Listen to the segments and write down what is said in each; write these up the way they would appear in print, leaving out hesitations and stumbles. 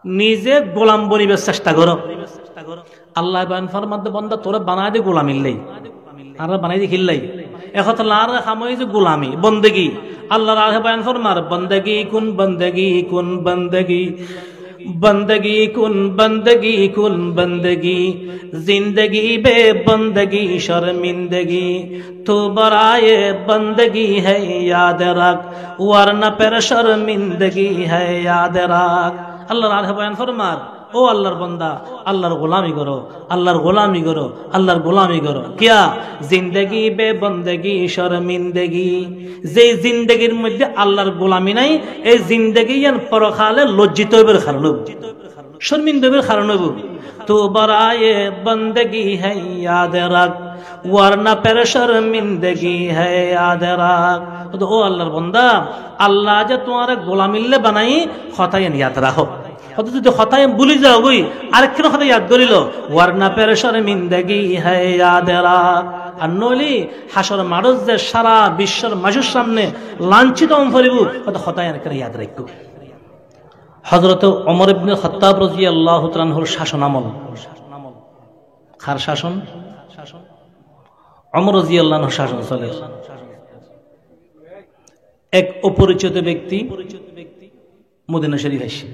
নিজে গোলাম বনিবার চেষ্টা করো। আল্লাহ বয়ান ফরমাতে বান্দা তোরা বানাই দে গোলামিল্লাই, আর বানাই দে খিল্লাই এখন আর খামই যে গোলামি বন্দেগি। আল্লাহর আর বয়ান ফরমার বন্দেগি কুন বন্দেগি কুন বন্দেগি बंदगी कुन बंदगी कुन बंदगी जिंदगी बे बंदगी शर्मिंदगी तो बराए बंदगी है याद रख वरना पर शर्मिंदगी है याद रख। अल्लाह राह बयान फरमार ओ अल्लाहर बंदा अल्लाहर गुलामी करो, अल्लाहर गुलामी करो, अल्लाहर गुलामी करो। क्या जिंदगी बे बंदगी शर्मिंदगी, যে জিন্দেগির মধ্যে আল্লাহর গোলামি নাই এই জিন্দেগি পরকালে লজ্জিত হইবার কারণ হইব, শর্মিন্দা হইবার কারণ হইব। তো বরায়ে বন্দগি है याद रख वरना पर शर्मिंदगी है याद रख। তো ও আল্লাহর বান্দা আল্লাহ যে তোমার গোলামিল্লে বানাই খতায় ইয়াদ রাখো। অথচ যদি খতায় ভুলে যাও বই আরেকখানে কথা ইয়াদ করিল ওয়ারনা পের শর্মিন্দগি है याद रख। আর নইলে হাসর মারজ যে সারা বিশ্বের মানুষের সামনে লাঞ্ছিত ফরিব কত খতায় আরেকখানে ইয়াদ রাখো। হযরত ওমর ইবনে খাত্তাব রাদিয়াল্লাহু তাআলা আনহুর শাসন আমল, কার শাসন? ওমর রাদিয়াল্লাহু আনহুর শাসন চলে। এক অপরিচিত ব্যক্তি মদিনা শরীফ আসে,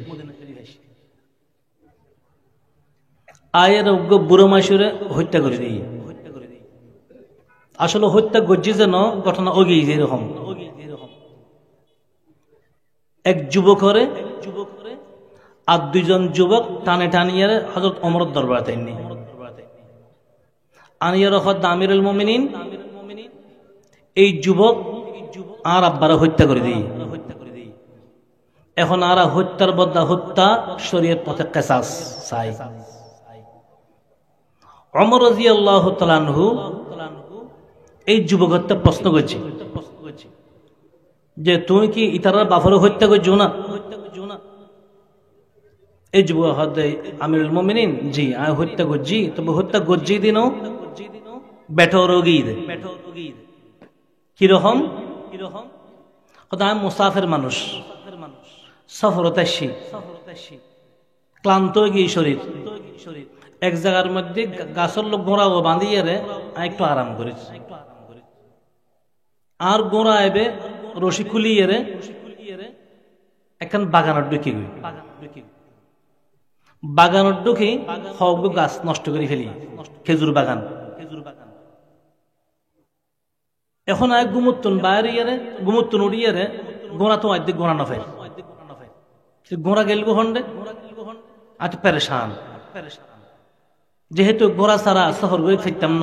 আয়ের অজ্ঞ বুড়ো মাসুরে হত্যা করে দিই। আসলে হত্যা গজ্জি যেন ঘটনা ওগিয়ে যেরকম এক যুবক হরে আর দুইজন যুবক টানে টানিয়ে হযরত ওমরের দরবারে তাইনি আনিয়ার হদ আমিরুল মুমিনিন এই যুবক আর আব্বারা হত্যা করে দিই। এখন আর হত্যার বদলা হত্যা শরীয়ত পথে কিসাস চাই। ওমর রাদিয়াল্লাহু তাআলা আনহু এই যুবকটা প্রশ্ন করছে যে তুমি কি ইতারার বাফারে হত্যা করছো না? এই যুবক আমিরুল মুমিনিন জি আমি হত্যা করছি, তবে হত্যা করছি দিনও বেটো রোগী কিরকম কথা আমি মুসাফির মানুষ, সফরত আসছি, ক্লান্ত গিয়ে শরীর এক জায়গার মধ্যে গাছের লোক ঘোড়াও বাঁধিয়ে একটু আরাম করেছি। আর গোড়া এবে রশি খুলিয়ে এখন বাগানের ঢুকি গই, বাগানের ঢুকি হক গাছ নষ্ট করে ফেলি, খেজুর বাগান। এখন এক গুমুত্তন বাইরে গুমুত্তন উড়িয়ে গোড়া তো অর্ধেক গোড়া নফে, গোড়া গেল গোহন্ডে আজ পেরেশান। যেহেতু গোড়া ছাড়া শহর গই ফিরতাম ন,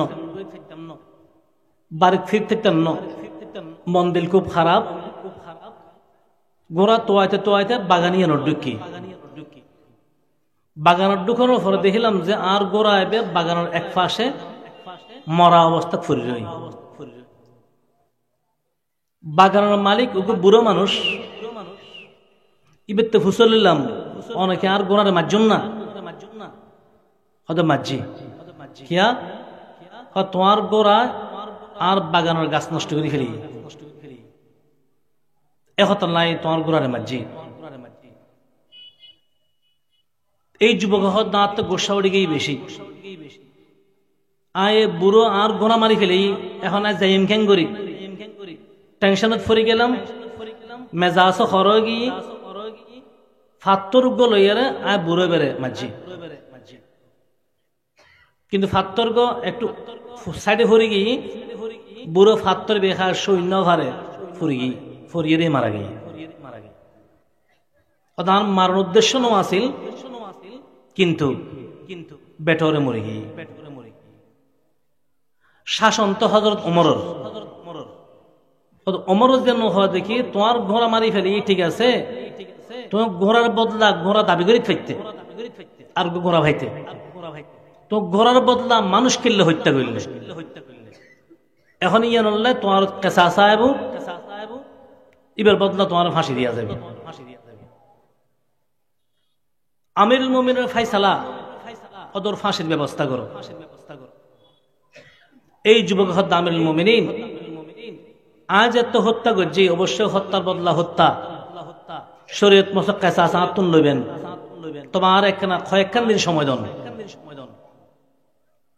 বাড়ি ফির থাকতাম ন, মন দিল খুব খারাপ। গোড়া তোয়াইতে তোয়াইতে বাগানিয়ে ঢুকি, বাগানের ঢুকানোর পরে দেখিলাম যে আর গোড়া এবে বাগানের এক পাশে মরা অবস্থা ফুরি রই। বাগানের মালিক ওকে বুড়ো মানুষ, ইবের তো ফুসলিলাম অনেকে আর গোড়ারে মারজন না হয়তো মারজি কিয়া তোমার গোড়া আর বাগানের গাছ নষ্ট করে ফেলি এখন নাই তোমার গোড়ারে মারজি। এই যুবক দাঁত তো গোসা উড়ে গিয়ে বেশি আয় বুড়ো আর গোড়া মারি ফেলি। এখন আজ যাই খ্যাং করি টেনশনত ফরি গেলাম, মেজাজ খর গিয়ে ফাত্তর গো লইয়ারে আয় বুড়ো বেড়ে মারজি। কিন্তু ফাত্তর গো একটু সাইডে ফরি গিয়ে বুড়ো ফাত্তর বেখার সৈন্য ঘরে ফুরি গিয়ে ফরিয়ে দিয়ে মারা গিয়ে। মারার উদ্দেশ্য নো আসিল কিন্তু বেটরে মরে গিয়ে। শাসন তো হযরত ওমরের, ওমরের যেন হয় দেখি তোমার ঘোড়া মারি ফেলি ঠিক আছে, তোমার ঘোড়ার বদলা ঘোড়া দাবি করে থাকতে আর ঘোড়া ভাইতে, তো ঘোড়ার বদলা মানুষ কিনলে হত্যা করলে এখন ইয়ে নলে তোমার কেঁচা সাহেব এবার বদলা তোমার ফাঁসি দিয়া যাবে। আমিরুল মুমিনের ফাইসালা ওদের ফাঁসির ব্যবস্থা করো। এই যুবক হত্যা আমিরুল মুমিনিন আজ এত হত্যা করছি, অবশ্যই হত্যার বদলা হত্যা। শরীয়ত মত কেঁচা সাহাতুন লইবেন, তোমার কয়েকখান দিন সময় দন,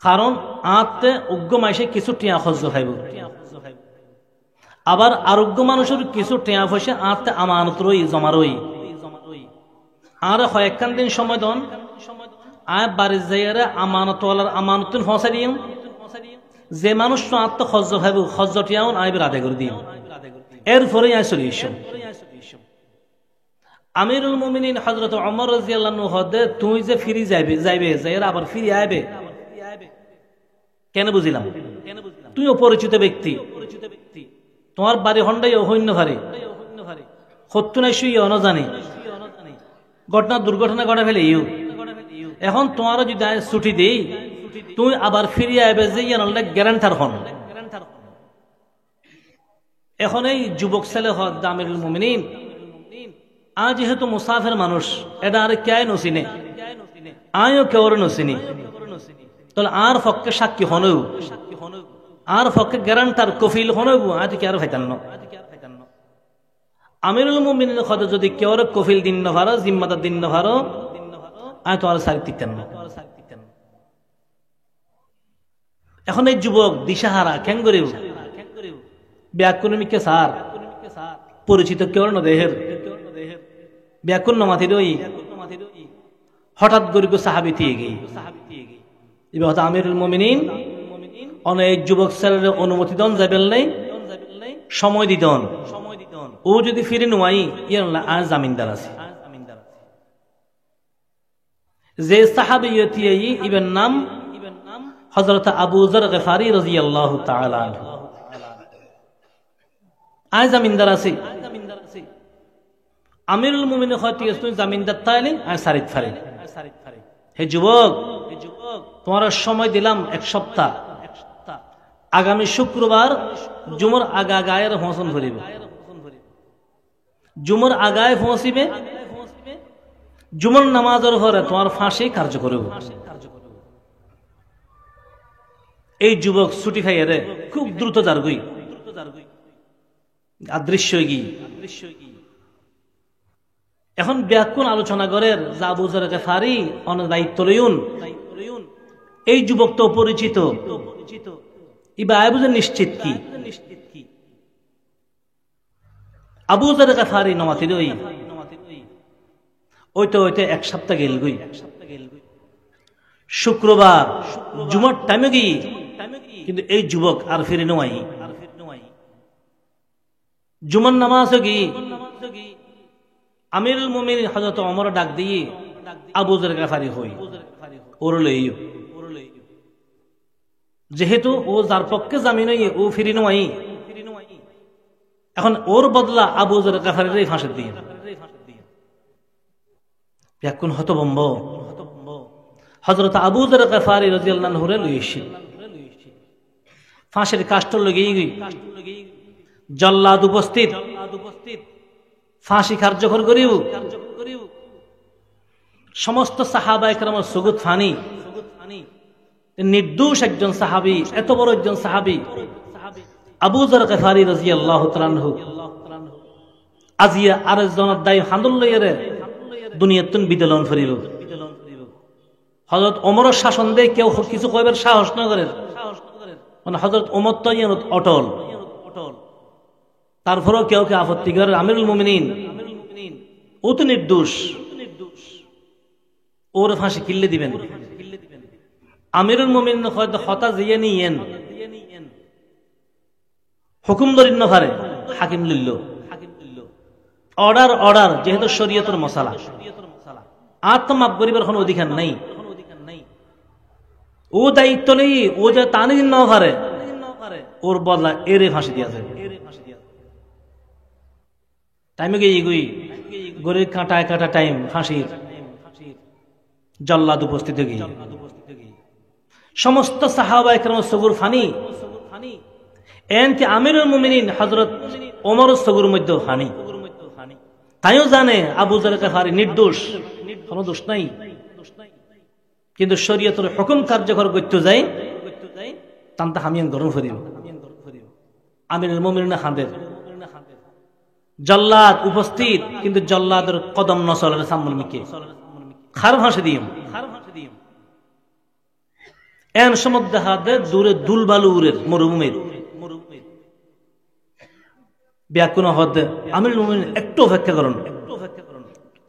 কারণ আত্মে উগ্র মাইসে কিছু টিয়া খরচ খাইব, আবার আরোগ্য মানুষের কিছু টিয়া পয়সা আত্মে আমানত রই জমা রই, আর কয়েকখান দিন সময় দন আয় বাড়ির যাইয়ারে আমানতওয়ালার আমানতুন ফসা দিম, যে মানুষ আত্ম খরচ খাইব খরচ টিয়াও আইবের আদায় করে দিম, এরপরে আয় চলে এসো। আমিরুল মুমিনিন হযরত ওমর রাদিয়াল্লাহু আনহু হদে তুই যে ফিরি যাইবে যাইরা আবার ফিরে আইবে কেন বুঝিলাম, তুই অপরিচিত ব্যক্তি, তোমার বাড়ি হন্ডাই হইন্য ভারে সত্য নাই শুই অনজানি ঘটনা দুর্ঘটনা ঘটে ফেলে ইউ, এখন তোমারও যদি ছুটি দেই তুই আবার ফিরিয়ে আইবে যে ইয়ানলে গ্যারান্টার হন। এখন এই যুবক ছেলে হদ আমিরুল মুমিনিন আজ যেহেতু মুসাফির মানুষ এটা আর কে নসিনে আয়ও কেউর নসিনি, তাহলে আর পক্ষে সাক্ষী হনও আর পক্ষে গ্যারান্টার কফিল হনব আজ কি আর ভাইতান আমিরুল মুমিনিন হদে যদি কেউর কফিল দিন না ভারো জিম্মাদার দিন না ভারো আয় তো আর সারি দিতেন না। এখন এই যুবক দিশাহারা কেন করিব ব্যাকুণমিকে সার পরিচিত কেউ ন দেহের ব্যাকুণ নমাথি রই হঠাৎ গরিব সাহাবি দিয়ে গিয়ে এবার হয়তো আমিরুল মুমিনিন অনেক যুবক ছেলের অনুমতি দন যাবেন নাই সময় দিতন, ও যদি ফিরে নোয়াই ইয়ে আর জামিনদার আছে, যে সাহাবী ইবেন নাম হযরত আবু যর গফারি রাদিয়াল্লাহু তাআলা আনহু, আজ জামিনদার আছে। আমিরুল মুমিনিন হয়তো তুমি জামিনদার তাইলে আর সারিত ফারে, হে যুবক তোমার সময় দিলাম এক সপ্তাহ, আগামী শুক্রবার জুমর আগায়ের হোসন করিব, জুমর আগায় পৌঁছিবে, জুমর নামাজের পরে তোমার ফাঁসি কার্য করিব। এই যুবক ছুটি খাইয়ে রে খুব দ্রুত যারগুই আদৃশ্য গি। এখন ব্যাকুণ আলোচনা করেন যে আবু যর গফারি অনেক দায়িত্ব লইউন, এই যুবক তো পরিচিত ইবা আবুজে নিশ্চিত কি আবু যর গফারি নমাতি রই ওইটা এক সপ্তাহ গেল গই, শুক্রবার জুমার টাইমে গিয়ে কিন্তু এই যুবক আর ফিরে নোয়াই, জুমার নামাজ গিয়ে আমিরুল মুমিনিন হযরত ওমর ডাক দিয়ে আবু যর গফারি হই ওর লই, যেহেতু ও যার পক্ষে জামিন ও ফিরে নোয়াই, এখন ওর বদলা আবু যর গফারির ফাঁসি দিয়ে এখন হতভম্ব হযরত আবু যর গফারি রাদিয়াল্লাহু আনহু লইছি ফাঁসির কাষ্ঠ লগিয়ে গই, জল্লাদ উপস্থিত, ফাঁসি কার্যকর করিব, সমস্ত সাহাবা একরামের সুগুত ফানি, নির্দোষ একজন সাহাবী, এত বড় একজন সাহাবী আবু যর গফারি রাদিয়াল্লাহু তাআলা আনহু আজিয়া আরেকজন দায় হান্দুল লইরে দুনিয়াতুন বিদলন ফরিব। হযরত ওমরের শাসন দেয় কেউ কিছু কইবার সাহস না করে, মানে হযরত ওমর তো অটল, তারপরেও কেউ কে আপত্তি করে। আমিরুল মুমিনিন ও তো নির্দোষ, ওর ফাঁসি কিল্লে দিবেন। আমিরুল মুমিনিন হয়তো হতা জিয়ে নিয়েন হুকুম দরিন্ন ফারে হাকিম লিল্ল অর্ডার, যেহেতু শরীয়তের মশালা আত্মমাপ গরিবের কোনো অধিকার নাই, ও দায়িত্ব নেই, ও যে টানি দিন না পারে ওর বদলা এরে ফাঁসি দিয়া যাবে। টাইমে গিয়ে গুই গরিব কাঁটায় কাটা টাইম ফাঁসির, জল্লাদ উপস্থিত গিয়ে সমস্ত সাহাবা একরাম সগুর ফানি, এনতি আমিরুল মুমিনিন হযরত ওমর সগুর মধ্যে ফানি, তাইও জানে আবু যর গফারি নির্দোষ, কোনো দোষ নাই, কিন্তু শরীয়তের হুকুম কার্যকর করতে যাই তান্তা হামিয়ান গরম ফরিব। আমিরুল মুমিনিন হাঁদের জল্লাদ উপস্থিত, কিন্তু জল্লাদের কদম নসলের সামনে মিকে খার ভাসে দিম এন সময় দেখা দে দূরে দুলবালু উড়ের মরুভূমির ব্যাকুণ হদে আমির একটু অপেক্ষা করুন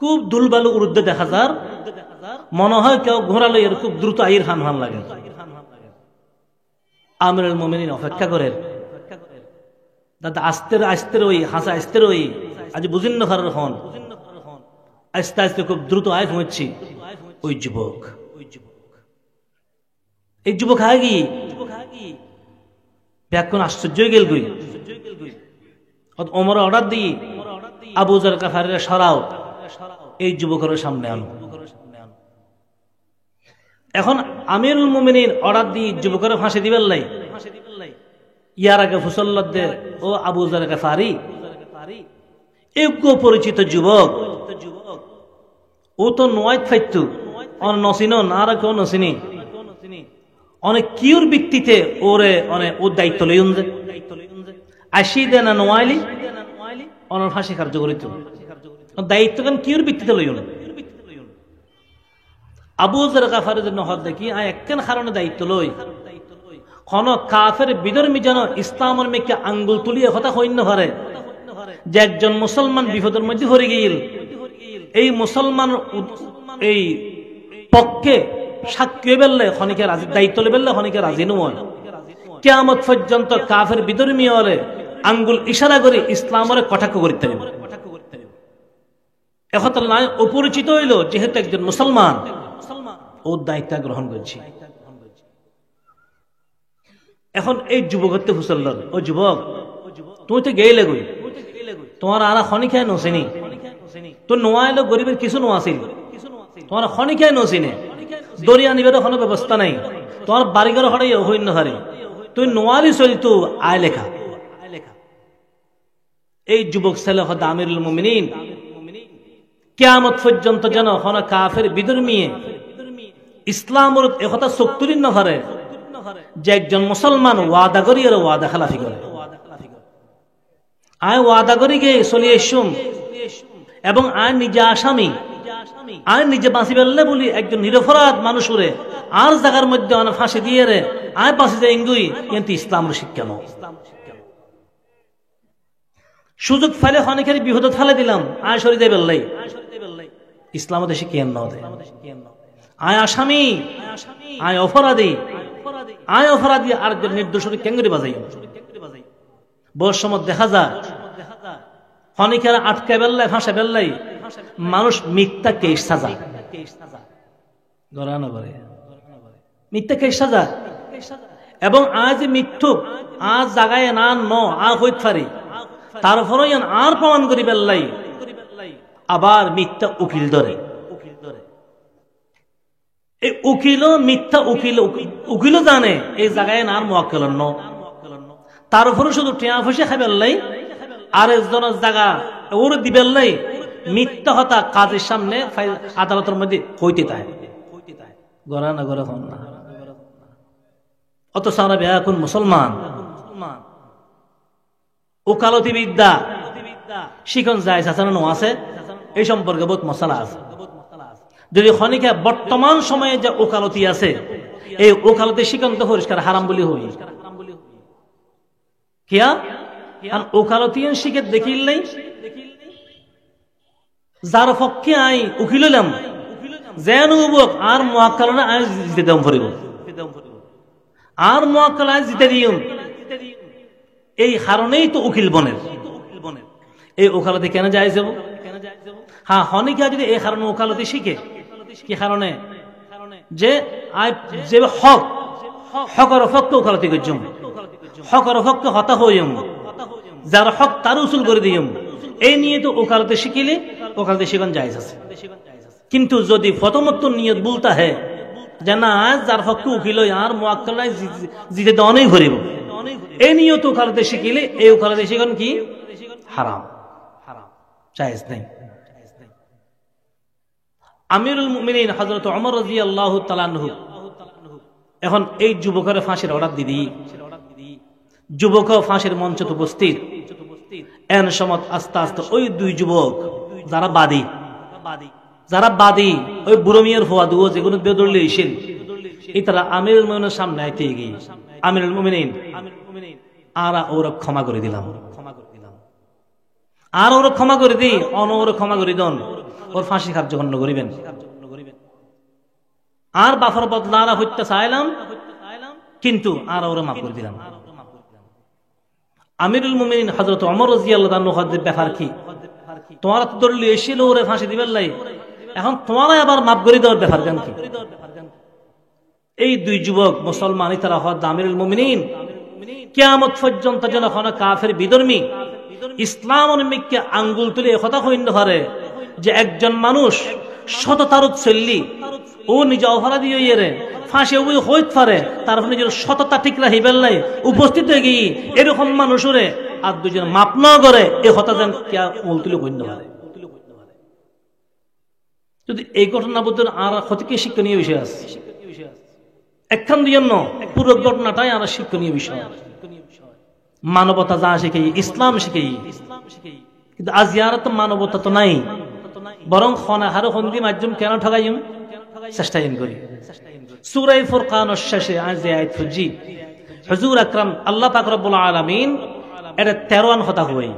খুব দুলবালু উড়তে দেখা যার মনে হয় কেউ ঘোরালো এর খুব দ্রুত আইর হান হান লাগে আমিরুল মুমিনিন অপেক্ষা করেন দাদা আস্তের আস্তের ওই হাসা আস্তের ওই আজ বুঝিন না ফার হন আস্তে আস্তে খুব দ্রুত আয় পৌঁছছি ওই যুবক এই যুবক হায় গি ব্যাকুণ আশ্চর্য গেল গই ওমর অর্ডার দিই আবু জার কাফারিরা সরাও এই যুবকের সামনে আনো এখন আমিরুল মুমিনিন অর্ডার দিয়ে যুবকের ফাঁসি দিবেন লাই ইয়ার আগে ফুসল্লদে ও আবু জার কাফারি যোগ্য পরিচিত যুবক ও তো নয় ফাইতু অন নসিন না আর কেউ নসিনি অনেক কিউর ভিত্তিতে ওরে অনেক ও দায়িত্ব লইন যে আসি দে না নোয়াইলি অনার ফাঁসি কার্যকরিত দায়িত্ব কেন কিউর ভিত্তিতে লইন আবু জার কাফারের জন্য হদ দেখি একখান কারণে দায়িত্ব লই কোন কাফের বিধর্মী যেন ইসলামের মেয়েকে আঙ্গুল তুলিয়ে কথা হইন্য পারে যে একজন মুসলমান বিপদের মধ্যে পড়ে গিয়েছিল এই মুসলমান এই পক্ষে সাক্ষী বেললে খনিকে রাজি দায়িত্ব বেললে খনিকে রাজি নয় কিয়ামত পর্যন্ত কাফের বিধর্মী হলে আঙ্গুল ইশারা করে ইসলামের কটাক্ষ করতে হবে এখন নয় অপরিচিত হইল যেহেতু একজন মুসলমান ও দায়িত্ব গ্রহণ করছি এখন এই যুবকত্বে ফুসল ও যুবক তুমি তো গেলে গই তোমার আর খনিখায় নসিনি তো নোয়া এলো গরিবের কিছু নোয়াছিল তোমার খনিখায় নসিনে দরিয়া নিবের কোনো ব্যবস্থা নাই তোমার বাড়িঘর হরে হইন্য হারে তুই নোয়ারি চলি তো আয় লেখা এই যুবক ছেলে হদ আমিরুল মুমিনিন কিয়ামত পর্যন্ত যেন কোন কাফের বিধর্মী ইসলামের একথা শক্তির নহারে যে একজন মুসলমান ওয়াদা করি আর ওয়াদা খেলাফি করে আয় ওয়াদা করি গে চলিয়ে এসুম এবং আয় নিজে আসামি আয় নিজে বাঁচি বেললে বলি একজন নিরপরাধ মানুষরে আর জায়গার মধ্যে অনেক ফাঁসি দিয়ে রে আয় বাঁচি যায় ইঙ্গুই কিন্তু ইসলামের শিক্ষা নয় সুযোগ ফেলে অনেকের বিপদ ফেলে দিলাম আয় সরি দেয় বেললাই ইসলাম দেশে কেন নয় আয় আসামি আয় অপরাধী আর নির্দোষ কেঙ্গুরি বাজাই বয়স সময় দেখা যায় অনেকের আটকে বেললাই ফাঁসে বেললাই মানুষ মিথ্যা কেস সাজা মিথ্যা কেস সাজা এবং আজ মিথ্যুক আজ জাগায় না ন আ হইত পারি তারপরে আর প্রমাণ করি বেললাই আবার মিথ্যা উকিল ধরে এই উকিল মিথ্যা উকিল জানে এই জায়গায় আর মোয়াক্কেল ন তারপরে শুধু টিয়া ফসে খাই বেললাই আর একজনের জায়গা ওর দিবেললাই মিথ্যা হতা কাজের সামনে আদালতের মধ্যে হইতে তাই গড়া না গড়া হন না অত সারা এখন মুসলমান ওকালতি বিদ্যা শিখন যায় সাসানো আছে এই সম্পর্কে বহুত মশলা আছে যদি খনিকা বর্তমান সময়ে যে ওকালতি আছে এই ওকালতি শিখন তো পরিষ্কার হারাম বলি হই কিয়া ওকালতি শিখে দেখিল নাই যার পক্ষে আই উকিলাম যেন আর মোয়াক্কাল না আই জিতে দাম ভরিব আর মোয়াক্কাল আই জিতে দিম এই কারণেই তো উকিল বনের এই ওকালতি কেন যায় যাব হ্যাঁ হনিকা যদি এই কারণে ওকালতি শিখে কি কারণে যে যে হক হকর হককে ওকালতি করছম হকর হককে হতা হইম যার হক তার উসুল করে দিম এই নিয়ে তো ওকালতি শিখিলে ওকালতি শিখন জায়েজ আছে কিন্তু যদি প্রথমত নিয়ত বলতা হে যে না যার হককে উকিল আর মোয়াক্কাল নাই জিতে দনেই ভরিব এই নিয়ে তো ওকালতি শিখিলে এই ওকালতি শিখন কি হারাম জায়েজ নাই আমিরুল মুমিনিন হযরত ওমর রাদিয়াল্লাহু তাআলা আনহু এখন এই যুবকের ফাঁসির অর্ডার দিদি যুবক ফাঁসির মঞ্চে উপস্থিত এন সময় আস্তে আস্তে ওই দুই যুবক যারা বাদী যারা বাদী ওই বুড়ো মিয়ার ফোয়া দুও যেগুলো বেদরলি এসেন এই তারা আমিরুল মুমিনের সামনে আইতে গিয়ে আমিরুল মুমিনিন আর ওরা ক্ষমা করে দিলাম, আর ওরা ক্ষমা করে দিই, ওরা ক্ষমা করে দন, ওর ফাঁসি কার্যকণ্ড করিবেন। আর বাফার বদলা আর হত্যা চাইলাম, কিন্তু আর ওরা মাফ করে দিলাম। আমিরুল মুমিনিন হযরত ওমর রাদিয়াল্লাহু আনহুর ব্যাপার কি? তোমার তো দলিল এসেছিল ওরে ফাঁসি দিবেন লাই, এখন তোমার আবার মাফ করে দেওয়ার ব্যাপার কেন কি? এই দুই যুবক মুসলমান তারা হদ আমিরুল মুমিনিন কিয়ামত পর্যন্ত যেন কোনো কাফের বিধর্মী ইসলাম অনুমিককে আঙ্গুল তুলে কথা কইন পারে যে একজন মানুষ সততারত চললি ও নিজে অপরাধী হইয়ে রে ফাঁসি ওই হইতে পারে, তারপর নিজের সততা ঠিক রাখিবেন লাই উপস্থিত হয়ে গিয়ে এরকম মানুষরে আর দুজন মাপ না করে এ কথা যেন কিয়া আঙ্গুল তুলে কইন পারে। যদি এই ঘটনা বলতে আর ক্ষতিকে শিক্ষণীয় বিষয় আছে, একখান দিয়ে পুরো ঘটনাটাই আর শিক্ষণীয় বিষয়। মানবতা যা শিখে ইসলাম শিখে, কিন্তু আজ ইয়ার তো মানবতা তো নাই, বরং খনাহারো হন্দি মাধ্যম কেন ঠগাইম চেষ্টা করি। সূরা ফুরকানের শেষে আজ আয়াত ফুজি হুজুর আকরাম আল্লাহ পাক রব্বুল আলামিন এটা 13 কথা হই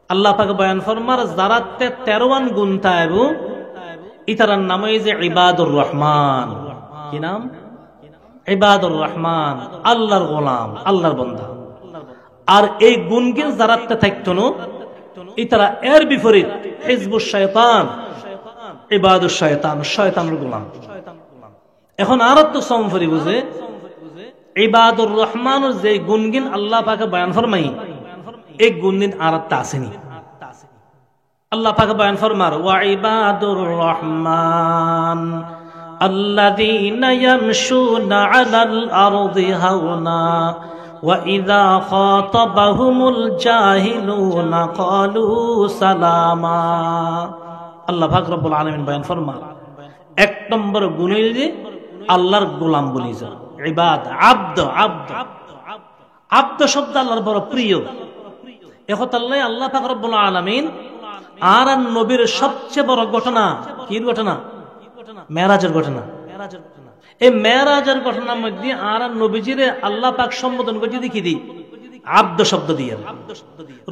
আল্লাহ পাক বয়ান ফরমার যারাতে 13 গুণ তাইবু ইতারার নাম এই যে ইবাদুর রহমান। কি নাম? ইবাদুর রহমান, আল্লাহর গোলাম, আল্লাহর বান্দা। আর এই গুণগিন যারাতে থাকতো না ইতারা এর বিপরীত হিজবুশ শয়তান, ইবাদুশ শয়তান, শয়তানের গোলাম। এখন আর তো সমফরি বুঝে ইবাদুর রহমানের যে গুণগিন আল্লাহ পাকে বয়ান ফরমাই এই গুণগিন আর তা আসেনি। আল্লাহ পাক বয়ান ফরমার ওয়া ইবাদুর রহমান আল্লাযীনা ইয়ামশুনা আলাল আরদি হাওনা ওয়া ইযা খাতাবাহুমুল জাহিলুনা ক্বালু সালামা। আল্লাহ পাক রব্বুল আলামিন বয়ান ফরমার এক নম্বর গুণ হইল যে আল্লাহর গোলাম বলি যায় ইবাদ, আব্দ। আব্দ আব্দ শব্দ আল্লাহর বড় প্রিয়। এখতাল্লাহ আল্লাহ পাক রব্বুল আলামিন আর নবীর সবচেয়ে বড় ঘটনা কি ঘটনা? মেরাজের ঘটনা। এই মেরাজের ঘটনার মধ্যে আর নবীজিরে আল্লাহ পাক সম্বোধন করে দেখি দিই আব্দ শব্দ দিয়ে।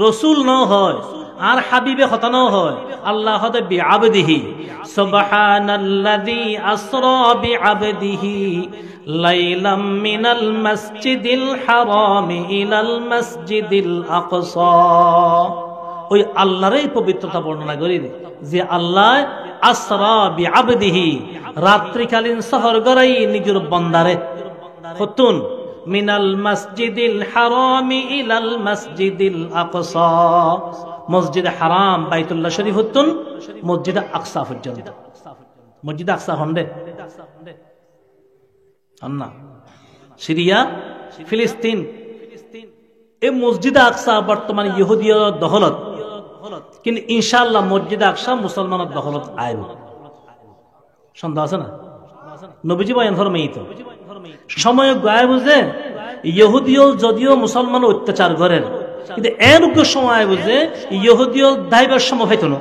রসুল ন হয় আর হাবিবে হতা ন হয়, আল্লাহ হতে বিআবদিহি সুবহানাল্লাযী আসরা বিআবদিহি লাইলাম মিনাল মাসজিদিল হারামি ইলাল মাসজিদিল আকসা। ওই আল্লাহরই পবিত্রতা বর্ণনা করি যে আল্লাহ আসরা বিআবদিহি রাত্রিকালীন সফর করাই নিজের বান্দারে হতুন মিনাল মাসজিদিল হারামি ইলাল মাসজিদিল আকসা। মসজিদ হারাম বাইতুল্লাহ শরীফ হতুন মসজিদ আকসা পর্যন্ত। মসজিদ আকসা হন্ডে না সিরিয়া ফিলিস্তিন। এই মসজিদ আকসা বর্তমানে ইহুদিয় দখলত, কিন্তু ইনশাআল্লাহ মসজিদ আকসা মুসলমানের দখলত আইব। সন্দেহ আছে না? নবীজি বয়ান ফরমাই তো সময় গায়ে বুঝে ইহুদিও যদিও মুসলমান অত্যাচার করেন, কিন্তু এরূপ সময় বুঝে ইহুদিও দাইবার সময় পাইত না,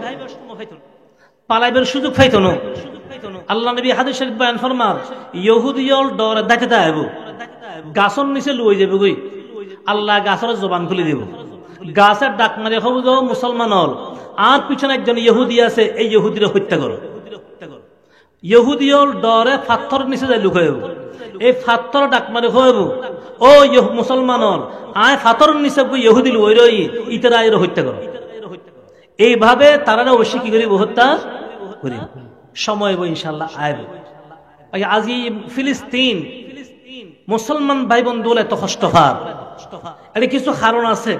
পালাইবার সুযোগ পাইত না। আল্লাহ নবী হাদিস শরীফ বয়ান ফরমার ইহুদিও ডরে দেখতে আইব, গাছর নিচে লুই যাবে গই, আল্লাহ গাছের জবান খুলে দিব, গাছের ডাক মারে হবু যাও মুসলমান হল, আর পিছনে একজন ইহুদি আছে এই ইহুদির হত্যা করো। ইহুদিও ডরে পাথর নিচে যাই লুকাইব, এই পাথর ডাক মারে হইব ও মুসলমান হল, আয় পাথর নিচে ইহুদি লুই রই ইতারা এর হত্যা করো। এইভাবে তারা অবশ্যই কি করিব? হত্যা করিব। সময় ইনশাল্লাহ আইব। আজি ফিলিস্তিন মুসলমান ভাই বন্ধু এত কষ্ট পার, এটা কিছু কারণ আছে।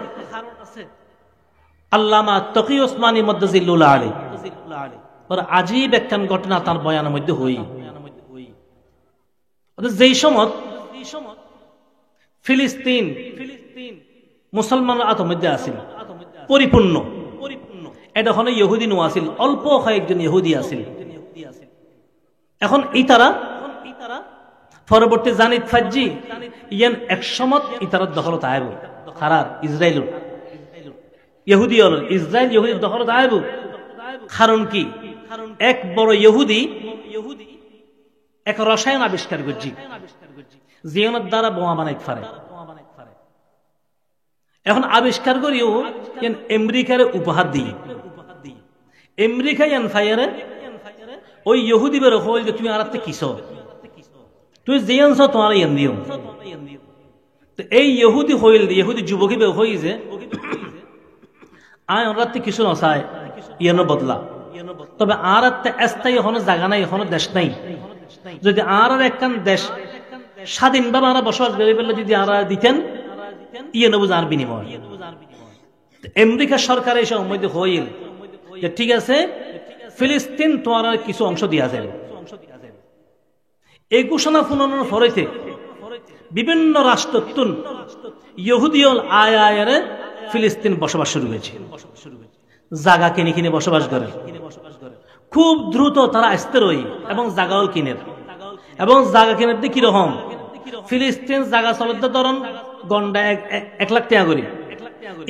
আল্লামা তকি ওসমানী মদ্দাজিল্লুল্লাহ আলাইহি ওর আজীব একখান ঘটনা তার বয়ানের মধ্যে হই। যেই সময় ফিলিস্তিন মুসলমান আত মধ্যে আছিল পরিপূর্ণ, এটা হলো ইহুদি নো আছিল, অল্প কয়েকজন ইহুদি আছিল। এখন ইতারা পরবর্তী জানিত ফাজি ইয়ান একসমত ইতারার দখলত আইব খারার ইসরায়েল ইহুদি হল ইসরায়েল ইহুদির দখলত আইব। কারণ কি? এক বড় ইহুদি এক রসায়ন আবিষ্কার করছি, জিয়নের দ্বারা বোমা বানাইতে পারে। এখন আবিষ্কার করিও আমেরিকার উপহার দিই, আমেরিকায় এনফায়ারে ওই ইহুদি বের হল যে তুমি আর কিস, তুমি যে আনছ তোমার এন দিও। এই ইহুদি হইল, ইহুদি যুবকী বের হই যে আয় ওর কিছু নচায় ইয়ানো বদলা, তবে আর স্থায়ী এখনো জায়গা নাই, এখনো দেশ নাই। যদি আর একখান দেশ স্বাধীনভাবে আমরা বসবাস করে ফেললে যদি আর দিতেন ইয়ে নেবো যার বিনিময়। আমেরিকা সরকার এই সময় হইল যে ঠিক আছে ফিলিস্তিন তোমার কিছু অংশ দিয়া যাবে। এই ঘোষণা পুনরায় ফরেতে বিভিন্ন রাষ্ট্রতুন ইহুদিয়ল আয়ারে ফিলিস্তিন বসবাস শুরু হয়েছে, জায়গা কিনে কিনে বসবাস করে। খুব দ্রুত তারা আসতে রই এবং জায়গাও কিনের, এবং জায়গা কিনের দিয়ে কিরকম ফিলিস্তিন জায়গা চলতে ধরুন গন্ডা 1 লাখ টাকা করি,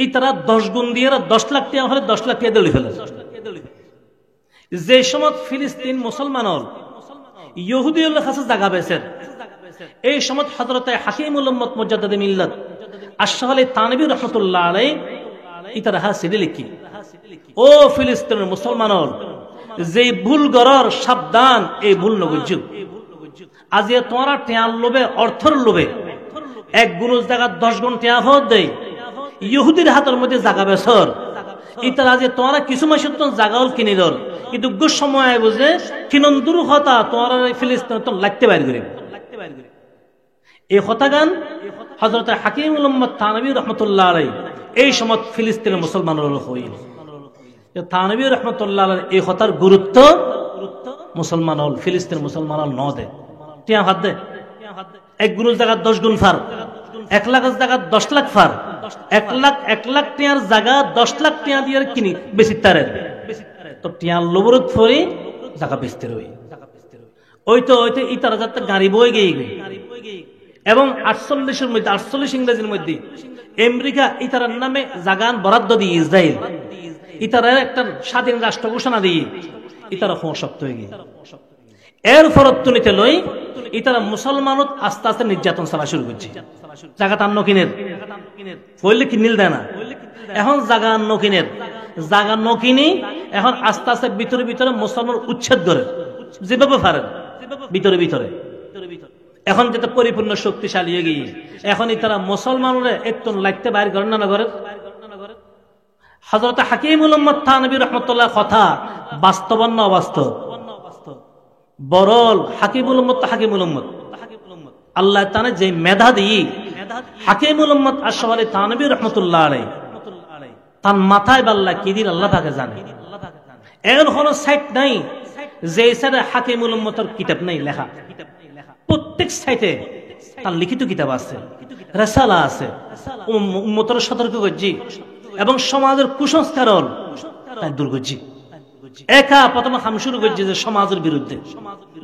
এই তারা 10 গুণ দিয়ে 10 লাখ টাকা হলে 10 লাখ টাকা দৌড়ে ফেলে। যে সময় ফিলিস্তিন মুসলমানের ইহুদিদের কাছে জায়গা পেয়েছেন, এই সময় হযরতে হাকিমুল উম্মত মুজাদ্দিদ মিল্লাত আশরাফ আলী থানভী রাহমাতুল্লাহ আলাইহি ইতারা হাসিল লিখি, ও ফিলিস্তিনের মুসলমানের যে ভুল গরর সাবধান, এই ভুল নগজ্য। আজ তোমরা টিয়ার লোভে, অর্থের লোভে 1 গুণ জায়গা 10 গুণ টিয়া হত দেয় ইহুদির হাতের মধ্যে জায়গা বেসর। ইতারা যে তোমরা কিছু মাসের তো জায়গাও কিনে দর, কিন্তু গুড সময় বুঝে কিনন্দুর হতা তোমরা ফিলিস্তিন তো লাগতে বাইর করে। এই কথা গান হযরত হাকিমুল উম্মত থানভী রাহমাতুল্লাহ আলাইহি এই সময় ফিলিস্তিনের মুসলমানের হইল। থানভী রাহমাতুল্লাহ আলাইহি এই কথার গুরুত্ব মুসলমান হল ফিলিস্তিনের মুসলমান হল ন দে টিয়া হাত দে 1 গুণ জায়গা 10 গুণ ফার, 1 লাখ জায়গা 10 লাখ ফার, 1 লাখ টিয়ার জায়গা 10 লাখ টিয়া দিয়ে কিনি বেশি তারে তো টিয়ার লোবরত ফরি জায়গা বেচতে রই। ওই তো ইতারা যাতে গাড়ি বই গিয়ে এবং 48-এর মধ্যে 48 ইংরেজির মধ্যে আমেরিকা ইতারার নামে জাগান বরাদ্দ দিয়ে ইসরায়েল ইতারা একটা স্বাধীন রাষ্ট্র ঘোষণা দিয়ে ইতারা শক্ত হয়ে গিয়ে এর ফরত্তনিতে লই ইতারা মুসলমানত আস্তে আস্তে নির্যাতন চালা শুরু করছে। জায়গা তার নকিনের বললে কি নীল দেয় না, এখন জায়গা নকিনের জায়গা নকিনি এখন আস্তে আস্তে ভিতরে ভিতরে মুসলমান উচ্ছেদ করে যেভাবে পারেন ভিতরে ভিতরে। এখন যেটা পরিপূর্ণ শক্তিশালী হয়ে গিয়ে এখন তারা মুসলমানরা একটু লাগতে বাইর করেন না করে। হযরত হাকিমুল উম্মত থানভী রাহমাতুল্লাহ কথা বাস্তব না অবাস্তব? বরল হাকিমুল উম্মত হাকিমুল উম্মত আল্লাহ তাআলা যে মেধা দিয়ে হাকিমুল উম্মত আশরাফ আলী থানভী রাহমাতুল্লাহ আলাইহি তার মাথায় বাল্লা কি দিল আল্লাহ পাকে জানে। এর কোনো সাইট নাই যে সাইডে হাকিমুল উম্মতের কিতাব নাই লেখা, প্রত্যেক সাইটে তার লিখিত কিতাব আছে, রিসালা আছে, উম্মতের সতর্ক করছি এবং সমাজের কুসংস্কার দূর করছি। একা প্রথমে হাম শুরু করছে যে সমাজের বিরুদ্ধে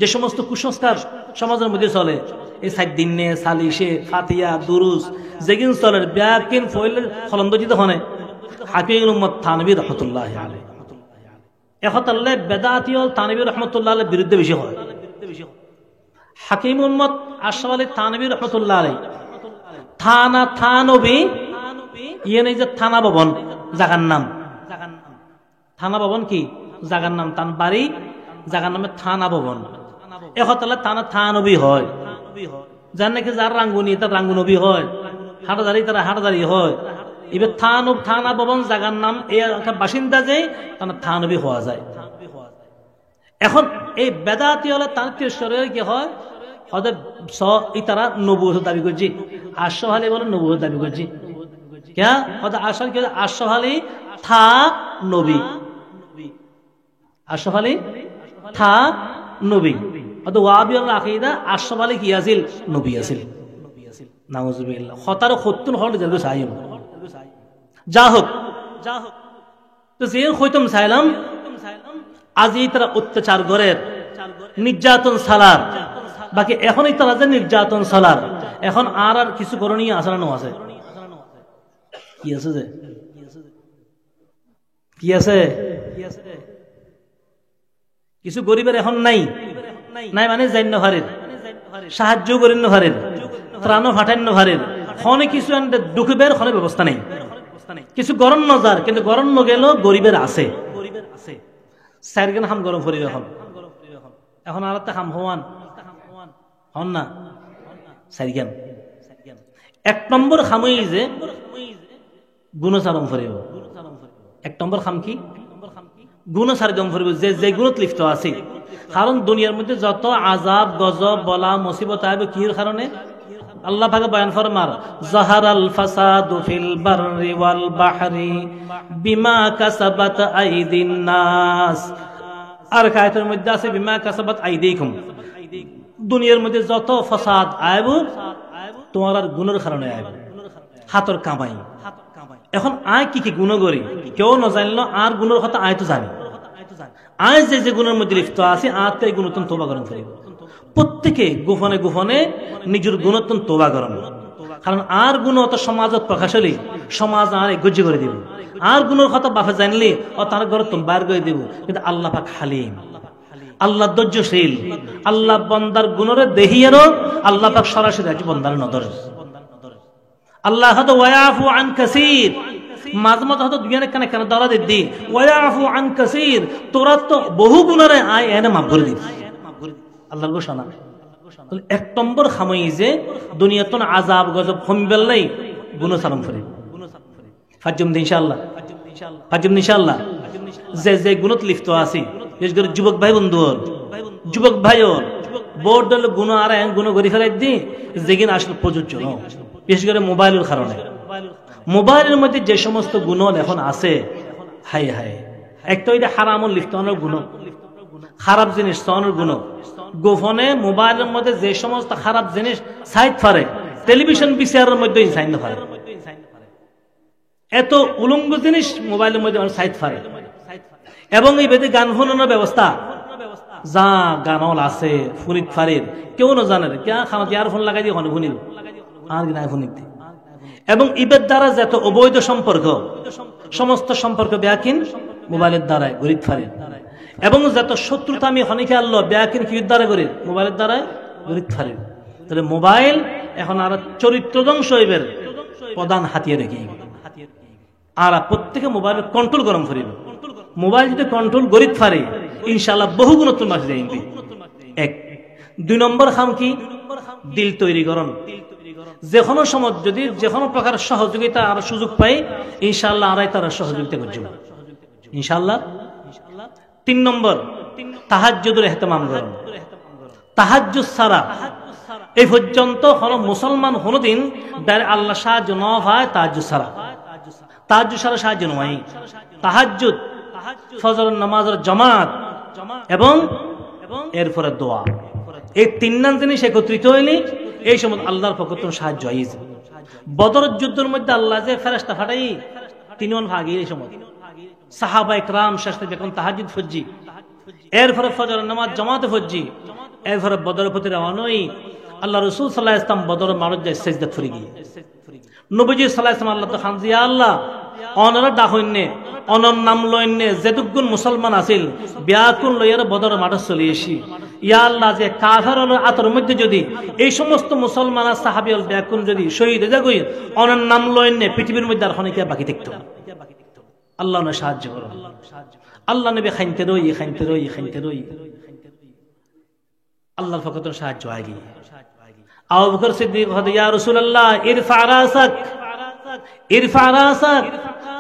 যে সমস্ত কুসংস্কার সমাজের মধ্যে চলে, এই সাইড দিনে সালিশে ফাতিয়া দুরুস যেগিন চলে ব্যাকিন ফয়েলের খলন্দজিত হনে হাকিমুল উম্মত থানভী রাহমাতুল্লাহ আলাইহি এখতাল্লে বেদাতিয়ল থানভী রাহমাতুল্লাহ আলাইহির বিরুদ্ধে বেশি হয়। হাকিমুল উম্মত আশরাফ আলী থানভী রাহমাতুল্লাহ আলাইহি থানবী ইয়ে নেই যে থানা ভবন জাগার নাম, থানা ভবন কি জাগার নাম, তান বাড়ি জাগার নামে থানা ভবন। এখতাল্লে থানা থানবী হয়, যার নাকি যার রাঙ্গুনি তার রাঙ্গুনবী হয়, হাটাদারি তারা হাটাদারি হয়। এবার থানা ভবন জাগার নাম এই বাসিন্দা যে তারা থানবী হওয়া যায়। এখন এই বেদাতি হলে তার শরীরে কি হয় হদের তারা নবুয়ত দাবি করছি, আশরাফ আলী বলে নবুয়ত দাবি করছি क्या আসল কি আশরাফ আলী থা নবী, আশরাফ আলী থা নবী অত ওয়াহাবিয়ুল আকীদা আশরাফ আলী কি আছিল নবী আছিল। নাউজুবিল্লাহ খতার খত্তুন হল জলবে সাইম যা হোক তো যে হইতম চাইলাম আজি তারা অত্যাচার গরের নির্যাতন সালার বাকি এখনই তারা যে নির্যাতন সালার এখন আর কিছু করণীয় আচরণও আছে। কি আছে যে কি আছে কিছু গরিবের এখন নাই নাই মানে জান্য হারের সাহায্য করেন হারের ত্রাণ ফাটাইন হারের খনে কিছু ঢুকবের খনে ব্যবস্থা নেই কিছু গরম নজার কিন্তু গরম গেল গরিবের আছে চারগান হাম গরম করি এখন আর একটা হাম হওয়ান হন না চারগান এক নম্বর খামই যে গুণচারণ করিব এক নম্বর খাম কি গুণচারণ করিব যে যে গুণত লিপ্ত আছে কারণ দুনিয়ার মধ্যে যত আজাব গজব বলা মুসিবত আইবে কির কারণে আল্লাহ পাকে বয়ান ফরমার জাহারাল ফাসাদু ফিল বাররি ওয়াল বাহরি বিমা কাসাবাত আইদিন নাস আর কায়তের মধ্যে আছে বিমা কাসাবাত আইদিকুম দুনিয়ার মধ্যে যত ফাসাদ আইব তোমার আর গুণের কারণে আইব হাতর কামাই এখন আয় কি কি গুণ করি কেউ না জানলো আর গুণের কথা আয় তো জানি আয় যে যে গুণের মধ্যে লিপ্ত আছে আর তো এই গুণতন তোবা করেন করিব প্রত্যেকে গোপনে গোপনে নিজের গুণতন তোবা করেন কারণ আর গুণ অত সমাজত প্রকাশ হলে সমাজ আর গজ্জি করে দিব আর গুণের কথা বাপে জানলে ও তার ঘরে তুমি বার করে দিব কিন্তু আল্লাহ পাক হালিম আল্লাহ ধৈর্যশীল আল্লাহ বন্দার গুণরে দেহিয়ারও আল্লাহ পাক সরাসরি আছে বন্দার নজর আল্লাহ হয়তো ওয়াফু আন কাসীর মাঝে মাঝে হয়তো দুনিয়ার কানে কানে দরা দিদি ওয়াফু আন কাসীর তোরা তো বহু গুণরে আয় এনে মাফ করে দিস আল্লাহর ঘোষণা এক নম্বর খামই যে দুনিয়াতন আযাব গজব কমবেল নাই গুণচারণ করে ফাজুম ইনশাআল্লাহ ফাজুম ইনশাআল্লাহ যে যে গুণত লিপ্ত আছে বিশেষ করে যুবক ভাই বন্ধু যুবক ভাইও বোর্ড দল গুণ আর গুণ করে ফেলাই দি যেদিন আসলে প্রযোজ্য বিশেষ করে মোবাইলের কারণে মোবাইলের মধ্যে যে সমস্ত গুণ এখন আছে হাই হাই একটা ওইটা হারামুল লিপ্তনের গুণ খারাপ জিনিস তনের গুণ গোপনে মোবাইলের মধ্যে যে সমস্ত খারাপ জিনিস সাইড ফারে টেলিভিশন বিচারের মধ্যে সাইড না ফারে এত উলঙ্গ জিনিস মোবাইলের মধ্যে সাইড ফারে এবং এই বেদে গান শোনানোর ব্যবস্থা যা গানল আছে ফুনিত ফারের কেউ না জানে কে খানা ইয়ার ফোন লাগাই দিয়ে শুনিল আর নাই শুনি এবং ইবের দ্বারা যত অবৈধ সম্পর্ক সমস্ত সম্পর্ক ব্যাকিন মোবাইলের দ্বারাই গরিব ফারের এবং যত শত্রুতা আমি হনিকে আল্লাহ ব্যাকিন কি দ্বারা করি মোবাইলের দ্বারাই গরিব ফারের তাহলে মোবাইল এখন আর চরিত্র ধ্বংস হইবের প্রধান হাতিয়ার রেখে আর প্রত্যেকে মোবাইল কন্ট্রোল গরম করিব মোবাইল যদি কন্ট্রোল গরিব ফারে ইনশাআল্লাহ বহু গুণত্ব মাসে যাই এক দুই নম্বর খাম কি দিল তৈরি করন যে কোনো সময় যদি যে কোনো প্রকার সহযোগিতা আর সুযোগ পাই ইনশাআল্লাহ আরাই তারা সহযোগিতা করছে ইনশাআল্লাহ তিন নম্বর তাহাজ্জুদের ইহতিমাম করুন তাহাজ্জুদ ছাড়া এই পর্যন্ত কোনো মুসলমান কোনোদিন আল্লাহ সাহায্য ন হয় তাহাজ্জুদ ছাড়া তাহাজ্জুদ ছাড়া সাহায্য নয় তাহাজ্জুদ ফজর নামাজের জামাত এবং এরপরে দোয়া এই তিনজন জিনিস একত্রিত হইলে এই সময় আল্লাহর পক্ষ থেকে সাহায্য হয়েছে বদর যুদ্ধের মধ্যে আল্লাহ যে ফেরেশতা ফাটাই তিনজন ভাগে এই সময় সাহাবা ইকরাম শেষে যখন তাহাজ্জুদ ফজ্জি এরপরে ফজর নামাজ জামাতে ফজ্জি এরপরে বদর প্রতি রওয়ানাই আল্লাহ রাসূল সাল্লাল্লাহু আলাইহি ওয়াসাল্লাম বদর মারজ যায় সিজদা ফরি গিয়ে নবীজি সাল্লাল্লাহু আলাইহি ওয়াসাল্লাম আল্লাহ তো খান ইয়া আল্লাহ অনর ডাকইনে অনর নাম লইনে যেটুকুন মুসলমান আছিল ব্যাকুল লইয়ার বদর মাঠ চলে এসি ইয়া আল্লাহ যে কাফেরর আতর মধ্যে যদি এই সমস্ত মুসলমান আর সাহাবীল ব্যাকুল যদি শহীদ হয়ে যায় অনর নাম লইনে পৃথিবীর মধ্যে আর খনিকে বাকি থাকতো আল্লাহ না সাহায্য করো আল্লাহ নবী খাইতে রই আল্লাহর পক্ষ থেকে সাহায্য আগে আবু বকর সিদ্দিক বলে ইয়া রাসূলুল্লাহ ইরফা রাসাক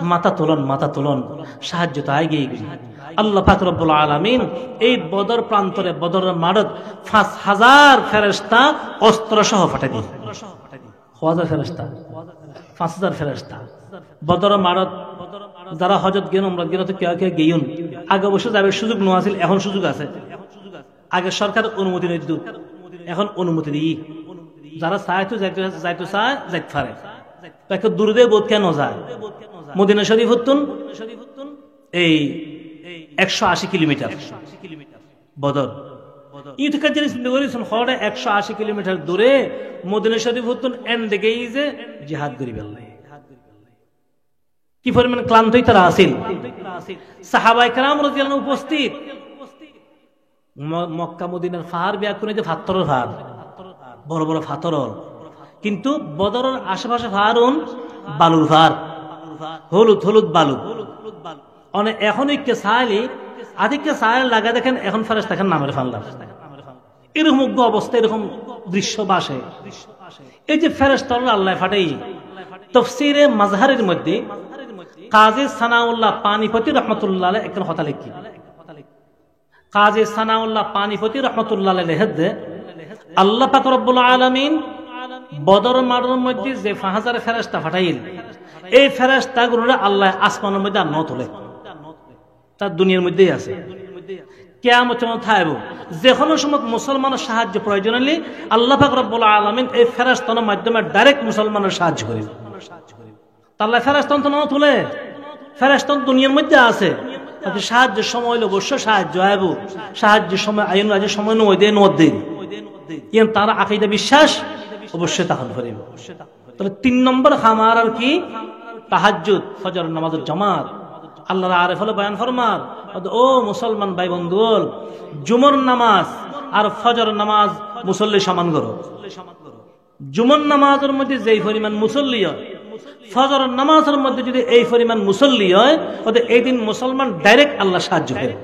মাথা তোলন সাহায্য তো আগে আল্লাহ পাক রব্বুল আলামিন এই বদর প্রান্তরে বদরের মাঠে 5000 ফেরেশতা অস্ত্র সহ পাঠাই দিল 1000 ফেরেশতা 5000 ফেরেশতা বদরের মাঠে যারা হজরত গেন উমরা গেন তো কে গেয়ুন আগে অবশ্য যাবে সুযোগ ন আছিল এখন সুযোগ আছে আগে সরকার অনুমতি নিত এখন অনুমতি দিই যারা চায় তো যাইতে চায় যাইতে পারে তাকে দূরে বোধ কেন যায় মদিনা শরীফ হতুন এই 180 কিলোমিটার বদর ইউটিকার জিনিস করেছেন হরে 180 কিলোমিটার দূরে মদিনা শরীফ হতুন এন দিকে যে জিহাদ করি বেল্লাই কি পরিমাণ ক্লান্তই তারা আসিল সাহাবায়ে কেরাম রাদিয়াল্লাহু উপস্থিত মক্কা মদিনার পাহাড় ব্যাকুনে যে ফাত্তরের পাহাড়, বড় বড় ফাতরর, কিন্তু বদরের আশেপাশে পাহাড়ুন বালুর পাহাড়, হলুদ হলুদ বালু। অনেক এখন ইকে সাইলি আধিক্য সাইল লাগা দেখেন, এখন ফেরেশতা দেখেন নামের ফাল্লা, এরকম অবস্থা, এরকম দৃশ্য বাসে। এই যে ফেরেশতা আল্লাহ ফাটাই, তাফসীরে মাজহারের মধ্যে কাজী সানাউল্লাহ পানিপতি রহমতুল্লাহ আলাইহি একজন কথা লিখি, কাজী সানাউল্লাহ পানিপতি রহমতুল্লাহ আলাইহি লেখে, আল্লাহ পাক রব্বুল আলামিন বদর মাঠের মধ্যে যে 5000 ফেরেশতা ফাটাইল, এই ফেরেশতাগুলোরে আল্লাহ আসমানের মধ্যে আর ন তোলে, তার দুনিয়ার মধ্যেই আছে। কিয়ামত থাকব, যে কোনো সময় মুসলমানের সাহায্য প্রয়োজন হলে আল্লাহ পাক রব্বুল আলামিন এই ফেরেশতার মাধ্যমে ডাইরেক্ট মুসলমানের সাহায্য করিবে। তাহলে ফেরেশতা তো ন তোলে, ফেরেশতা দুনিয়ার মধ্যে আছে, সাহায্যের সময় হলে অবশ্য সাহায্য আইব, সাহায্যের সময় আইন রাজের সময় নয় দেন দিন, তারা আকীদা বিশ্বাস অবশ্যই তাহলে করিব। তাহলে 3 নম্বর খামার আর কি, তাহাজ্জুদ, ফজর নামাজের জামাত। আল্লাহর আরেফ হলো বয়ান ফরমার, ও মুসলমান ভাই বন্ধু, জুমর নামাজ আর ফজর নামাজ মুসল্লি সমান করো। জুমর নামাজের মধ্যে যেই পরিমাণ মুসল্লি হয়, ফজর নামাজের মধ্যে যদি এই পরিমাণ মুসল্লি হয়, ওদের এই দিন মুসলমান ডাইরেক্ট আল্লাহ সাহায্য করে।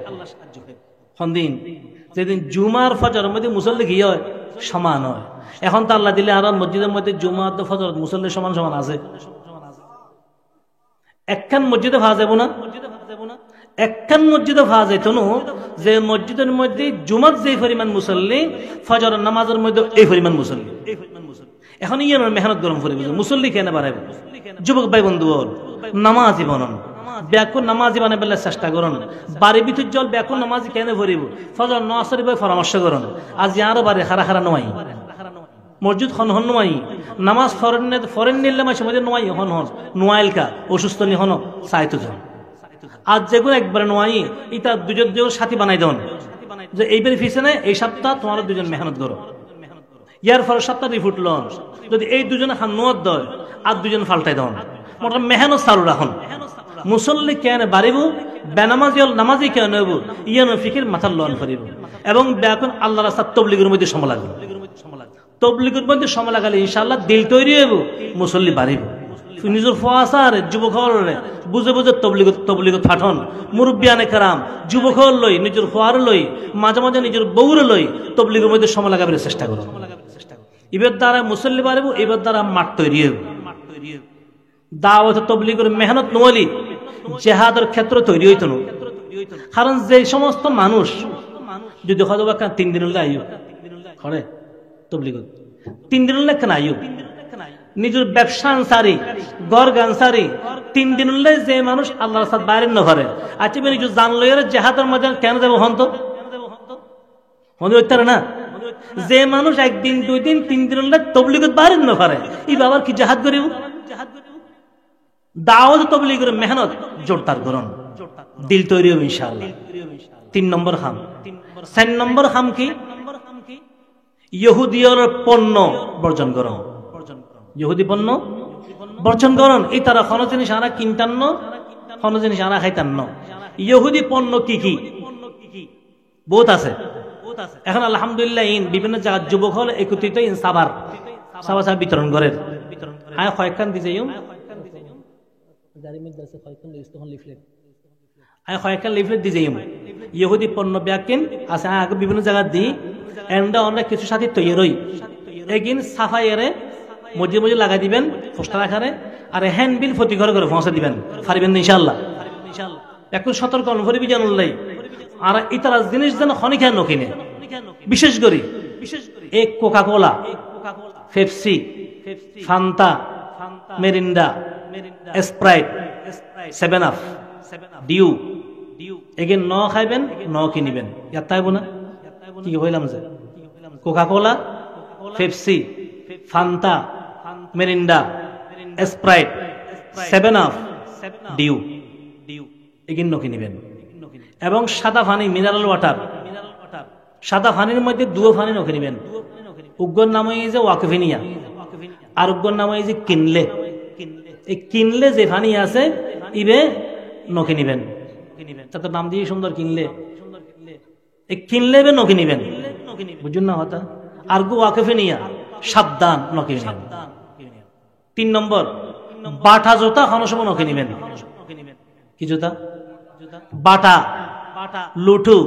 দিন যেদিন জুমার ফজরের মধ্যে মুসল্লি কি হয়, সমান হয়। এখন তো আল্লাহ দিলে আর মসজিদের মধ্যে জুমা ফজর মুসল্লি সমান সমান আছে, একখান মসজিদে ভাড়া যাব না, একখান মসজিদে ভাড়া যেত না, যে মসজিদের মধ্যে জুমার যে পরিমাণ মুসল্লি, ফজর নামাজের মধ্যে এই পরিমাণ মুসল্লি। এখন ইয়ার মেহনত গরম করে মুসল্লি কেন বাড়াইব? যুবক ভাই বন্ধু, নামাজি বনন, ব্যাকুল নামাজি বানাইবার চেষ্টা করুন। বাড়ি ভিতর জল ব্যাকুল নামাজি কেন ভরিব? ফজর নসরি ভাই পরামর্শ করুন, আজ আরো বাড়ি খারা খারা নয়, মসজিদ হন হন নোয়াই, নামাজ ফরেন নিলে মাসে মধ্যে নোয়াই হন হন নোয়াইলকা, অসুস্থ নি হন সাইতো জন, আজ যেগুলো একবারে নোয়াই, এটা দুজন সাথী বানাই দেন, যে এইবারে ফিসে নেই, এই সপ্তাহ তোমার দুজন মেহনত করো, ইয়ার পরের সপ্তাহ রিফুট লন, যদি এই দুজনে খান নোয়াদ দেয় আর দুজন ফাল্টাই দেন, মোটা মেহনত চালু রাখুন। মুসল্লি কেন বাড়িব, বেনামাজি নামাজি কেন নেব, ইয়ানো ফিকির মাথার লন করিব, এবং ব্যাকুন আল্লাহ রাস্তার তবলিগের মধ্যে সময় লাগবে, তবলিগের মধ্যে সময় লাগালে ইনশাআল্লাহ দিল তৈরি হইব, মুসল্লি বাড়িব। নিজের ফোয়াশার যুবক বুঝে বুঝে তবলিগত ফাটন, মুরব্বিয়ানে কেরাম যুবক লই, নিজের ফোয়ার লই, মাঝে মাঝে নিজের বউরে লই, তবলিগের মধ্যে সময় লাগাবার চেষ্টা করো। এবার দ্বারা মুসল্লি বাড়িব, এবার দ্বারা মাঠ তৈরি হইব। দাওয়াত তবলিগের মেহনত নলি জেহাদের ক্ষেত্র তৈরি হইত না, কারণ যে সমস্ত মানুষ যদি হয়তো 3 দিন আইব করে তবলিগত, 3 দিন কেন আইব, নিজের ব্যবসা আনসারি, গড় গানসারি, 3 দিন যে মানুষ আল্লাহর সাথে বাইরে ন করে, আচ্ছা নিজের জানলো জেহাদের মধ্যে কেন যাবো হন তো না, যে মানুষ 1 দিন 2 দিন 3 দিন তবলিগত বাইরে ন করে, এই বাবার কি জেহাদ করিব? দাওয়াত তবলিগের মেহনত জোরদার করুন, দিল তৈরি হবে ইনশাআল্লাহ। 3 নম্বর খাম। 4 নম্বর খাম কি, ইহুদিয়র পণ্য বর্জন করুন, ইহুদি পণ্য বর্জন করুন। এই তারা কোনো জিনিস আনা কিনতান না, কোনো জিনিস আনা খাইতান না। ইহুদি পণ্য কি কি বহুত আছে। এখন আলহামদুলিল্লাহ বিভিন্ন জায়গার যুবক হল একত্রিত সাবার সাবা বিতরণ করেন, হ্যাঁ কয়েকখান দিয়ে কয়েকখান লিফলেট দিয়ে ইহুদি পণ্য ব্যাকিন আছে আগে বিভিন্ন জায়গা দিই, অনেক কিছু সাথে তৈরি রই, এগিন সাফাই এরে মসজিদ মসজিদ লাগাই দিবেন পোস্টার আকারে, আর হ্যান্ড বিল প্রতি ঘরে ঘরে পৌঁছে দিবেন, পারিবেন ইনশাআল্লাহ। এখন সতর্ক অনুভবী জানুল্লাই, আর ইতারা জিনিস যেন খনিকা নকিনে, বিশেষ করে এক Coca Cola, Pepsi, Fanta, Mirinda, Sprite, 7 Up, Dew, এগিন ন খাইবেন, ন কিনিবেন, ইয়াত তাইব না কি হইলাম যে Coca Cola, Pepsi, Fanta, Mirinda, Sprite, 7 Up, Dew, এগিন ন কিনিবেন। এবং সাদা পানি, মিনারেল ওয়াটার, সাদা পানির মধ্যে 2 পানি ন কিনিবেন। উগ্গর নাম হয়েছে ওয়াকফিনিয়া, আর উগ্গর নাম হয়েছে কিনলে। এই কিনলে যে পানি আছে ইবে নখে নিবেন, তাতে নাম দিয়ে সুন্দর কিনলে, কিনলেবেন নকি নিবেন, বুঝুন না হতা আর গু ওয়াকিফে নিয়া সাবধান নকি নিবেন। 3 নম্বর, বাটা জোতা কোনো সময় নকি নিবেন। কি জুতা? বাটা, লুটু,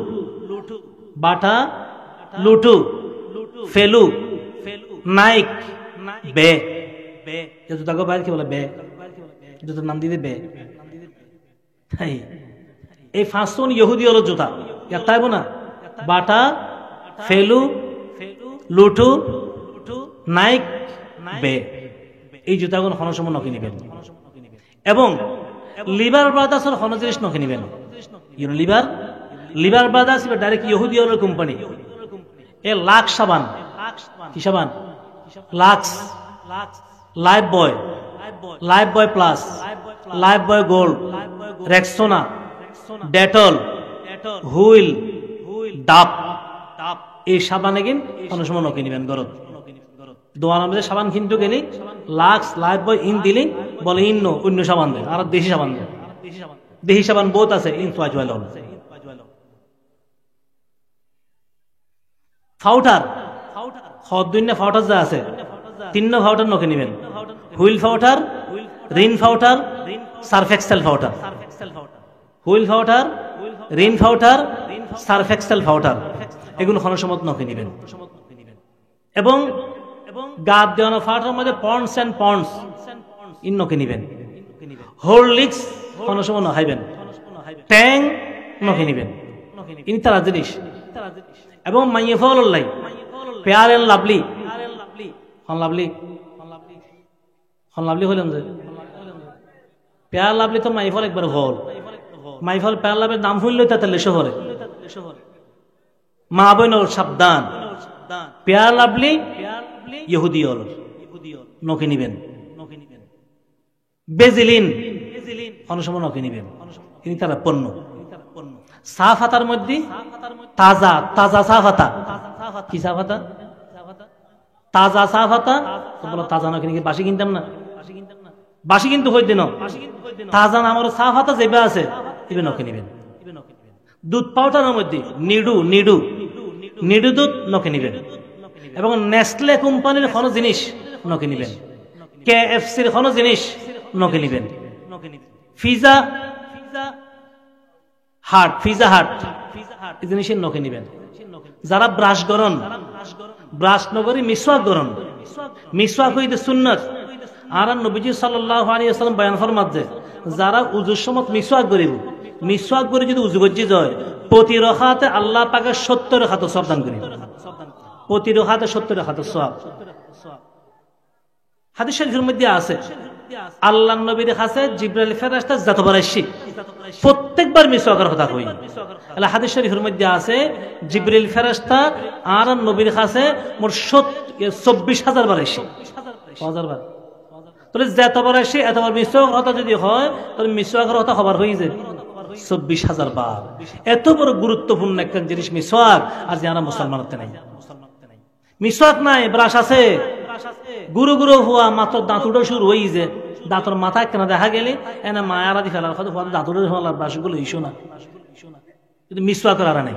বাটা, লুটু, ফেলু, নাইক, বে। জুতা গো বাইর কি বলে? বে। জুতার নাম দিতে বে। এই 5জন ইহুদি হলো জুতা, তাইব না? বাটা, ফেলু, লুটু, নাইক, বে। এই জুতাগুলো কোনো সময় নকি নিবেন। এবং লিভার ব্রাদার্সের কোনো জিনিস নকি নিবেন। লিভার ব্রাদার্স ডাইরেক্ট ইহুদি হলো কোম্পানি। এ লাক্স সাবান, কি সাবান? লাক্স, লাইফ বয়, লাইফ বয় প্লাস, লাইফ বয় গোল্ড, রেক্সোনা, ডেটল, হুইল, ডাব, এই সাবানে কিন কোনো সময় নকি নিবেন। গরত দোয়ানোর মধ্যে সাবান কিনতে গেলি লাক্স, লাইফ বয় ইন দিলি বলে ইন্ন অন্য সাবান দেয়, আর দেশি সাবান দেয়। দেশি সাবান বহুত আছে, ইন চুয়াল ফাউটার, ফাউটার যা আছে 3 ফাউটার নকে নিবেন। Wheel powder, Rin powder, Surf Excel powder. Wheel powder, Rin powder, Surf Excel powder, এগুলো কোনো সময় নকে নিবেন। এবং গাদ দেওয়ানো ফাউটার মধ্যে পন্ডস এন্ড পন্ডস ইন নকে নিবেন। হরলিক্স কোনো সময় নখাইবেন। ট্যাং নকে নিবেন। ইন তারা জিনিস। এবং মাইয়ে ফল লাই fair and lovely, lovely, lovely হইলেন যে পেয়ার লাভলি তো মাইফল একবার হল। মাইফল পেয়ার লাভের নাম শুনলে তাতে লেশো করে। মা বইন সাবধান, পেয়ার লাভলি ইহুদি হল নকি নিবেন। বেজিলিন কোনো সময় নকি নিবেন। তিনি তারা পণ্য। সাফ হাতার মধ্যে তাজা, তাজা সাফ হাতা। কি সাফ হাতা? তাজা সাফ হাতা। বলো তাজা নকি নাকি বাসি কিনতাম না? বাসি কিন্তু হই দিন তাজা না আমার সাফ হাতা যেবে আছে এবে নকি নিবেন। দুধ পাউডারের মধ্যে নিডু, নিডু, নিডু দুধ নকি নিবেন। এবং নেসলে কোম্পানির কোনো জিনিস নকি নিবেন। KFCর কোনো জিনিস নকি নিবেন। পিজা হাট, পিজা হাট এই জিনিসের নকি নিবেন। যারা ব্রাশ গরন, ব্রাশ নগরী মিসওয়াক গরন, মিসওয়াক হইতে সুন্নাত। আর নবীজি সাল্লাল্লাহু আলাইহি ওয়াসাল্লাম বয়ান ফরমাতে যারা উযুর সময় মিসওয়াক করিব, মিসওয়াক করে যদি উযু গজ্জি যায় প্রতি রাকাতে আল্লাহ পাকে 70 রাকাত সওয়াব দান করিব। প্রতি রাকাতে 70 রাকাত সওয়াব। হাদিস শরীফের মধ্যে আছে আল্লাহর নবীর কাছে জিবরাইল ফেরেশতা যতবার আসে প্রত্যেকবার মিসওয়াকের কথা কই। তাহলে হাদিস শরীফের মধ্যে আছে জিবরাইল ফেরেশতা আর নবীর কাছে মোট 24,000 বার আসে। 1000 বার। তাহলে যতবার আসে এতবার মিসওয়াকের কথা যদি হয় তাহলে মিসওয়াকের কথা খবর হয়ে যায় 24,000 বার। এত বড় গুরুত্বপূর্ণ একটা জিনিস মিসওয়াক, আর যারা মুসলমানতে নাই মিসওয়াক নাই, ব্রাশ আছে গুরু গুরু হওয়া মাত্র দাঁতুটা শুরু হয়ে যে দাঁতর মাথা কেনা দেখা গেলে এনে মায়ারা দি ফেলার কথা দাঁতুটা হওয়ার ব্রাশগুলো ইস্যু না। কিন্তু মিসওয়াক করার নাই।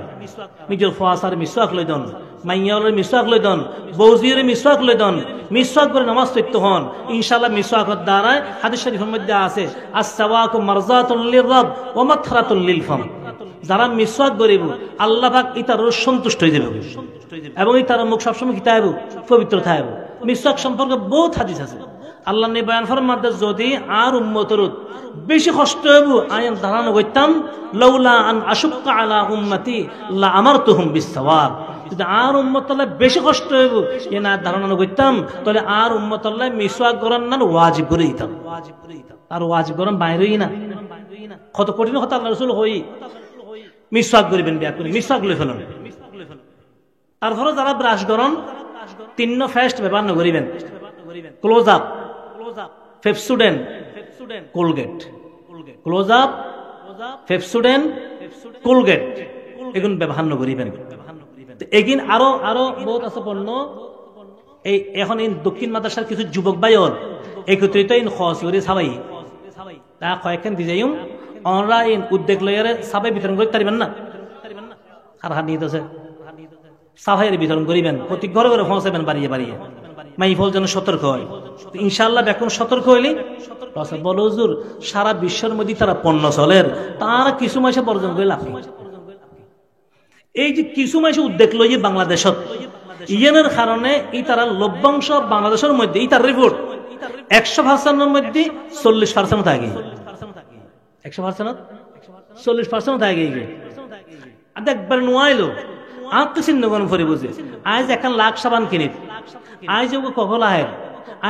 নিজের ফোয়াসার মিসওয়াক লই দন, মাইয়ালের মিসওয়াক লই দন, বৌজির মিসওয়াক লই দন, মিসওয়াক করে নামাজ পড়তে হন। ইনশাআল্লাহ মিসওয়াকের দ্বারা হাদিস শরীফের মধ্যে আছে আস-সাওয়াকু মারজাতুন লির-রাব ওয়া মাথরাতুন লিল-ফাম। যারা মিসওয়াক করিব আল্লাহ পাক ইতার সন্তুষ্ট হয়ে যাবে এবং ইতার মুখ সবসময় কি থাকবে? পবিত্র থাকবে। মিসওয়াক সম্পর্কে বহুত হাদিস আছে। আল্লাহ নে বয়ান ফরমাতে যদি আর উম্মতের বেশি কষ্ট হইব আয়ান ধারণা করতাম লাউলা আন আশুক্কা আলা উম্মতি লা আমারতুহুম বিস-সাওয়াব। যদি আর উম্মতল্লাহ বেশি কষ্ট হইব এ না ধারণা করতাম তাহলে আর উম্মতল্লাহ মিসওয়াক করার না ওয়াজিব করে দিতাম। আর ওয়াজিব করার বাইরেই না। কত কঠিন কথা আল্লাহ রাসূল হই মিসওয়াক করিবেন বিয়া করি মিসওয়াক লই ফেলুন। তারপরে যারা ব্রাশ গরন 3 ফেস্ট ব্যবহার না করিবেন। Close up, Pepsodent, Colgate, close up, Pepsodent, Colgate এগুলো ব্যবহার না করিবেন। এগিন আরো আরো বহুত আছে পণ্য। এই এখন এই দক্ষিণ মাদ্রাসার কিছু যুবক ভাই হল একত্রিত ইন খস করে সাবাই তা কয়েকখান দিজাইম অনলাইন উদ্যোগ লয়ারে সাবাই বিতরণ করতে পারবেন না। আর হাত নিয়ে আছে সাফাইয়ের বিতরণ করিবেন, প্রতি ঘরে ঘরে পৌঁছাবেন, বাড়িয়ে বাড়িয়ে মাইফল যেন সতর্ক হয়। ইনশাআল্লাহ এখন সতর্ক হইলি বলো হুজুর সারা বিশ্বের মধ্যে তারা পণ্য চলের, তারা কিছু মাসে বর্জন করে লাভ। এই যে কিছু মাসে উদ্যোগ লই বাংলাদেশত ইয়ানের কারণে এই তারা লভ্যাংশ বাংলাদেশের মধ্যে এই তার রিপোর্ট 100% মধ্যে 40% থাকে, 100% 40% থাকে। আর একবার নোয়াইলো আর তো চিন্তা করেন ফরি বুঝে আজ 1 লাখ সাবান কিনি, আজ যোগ্য কখল আহে,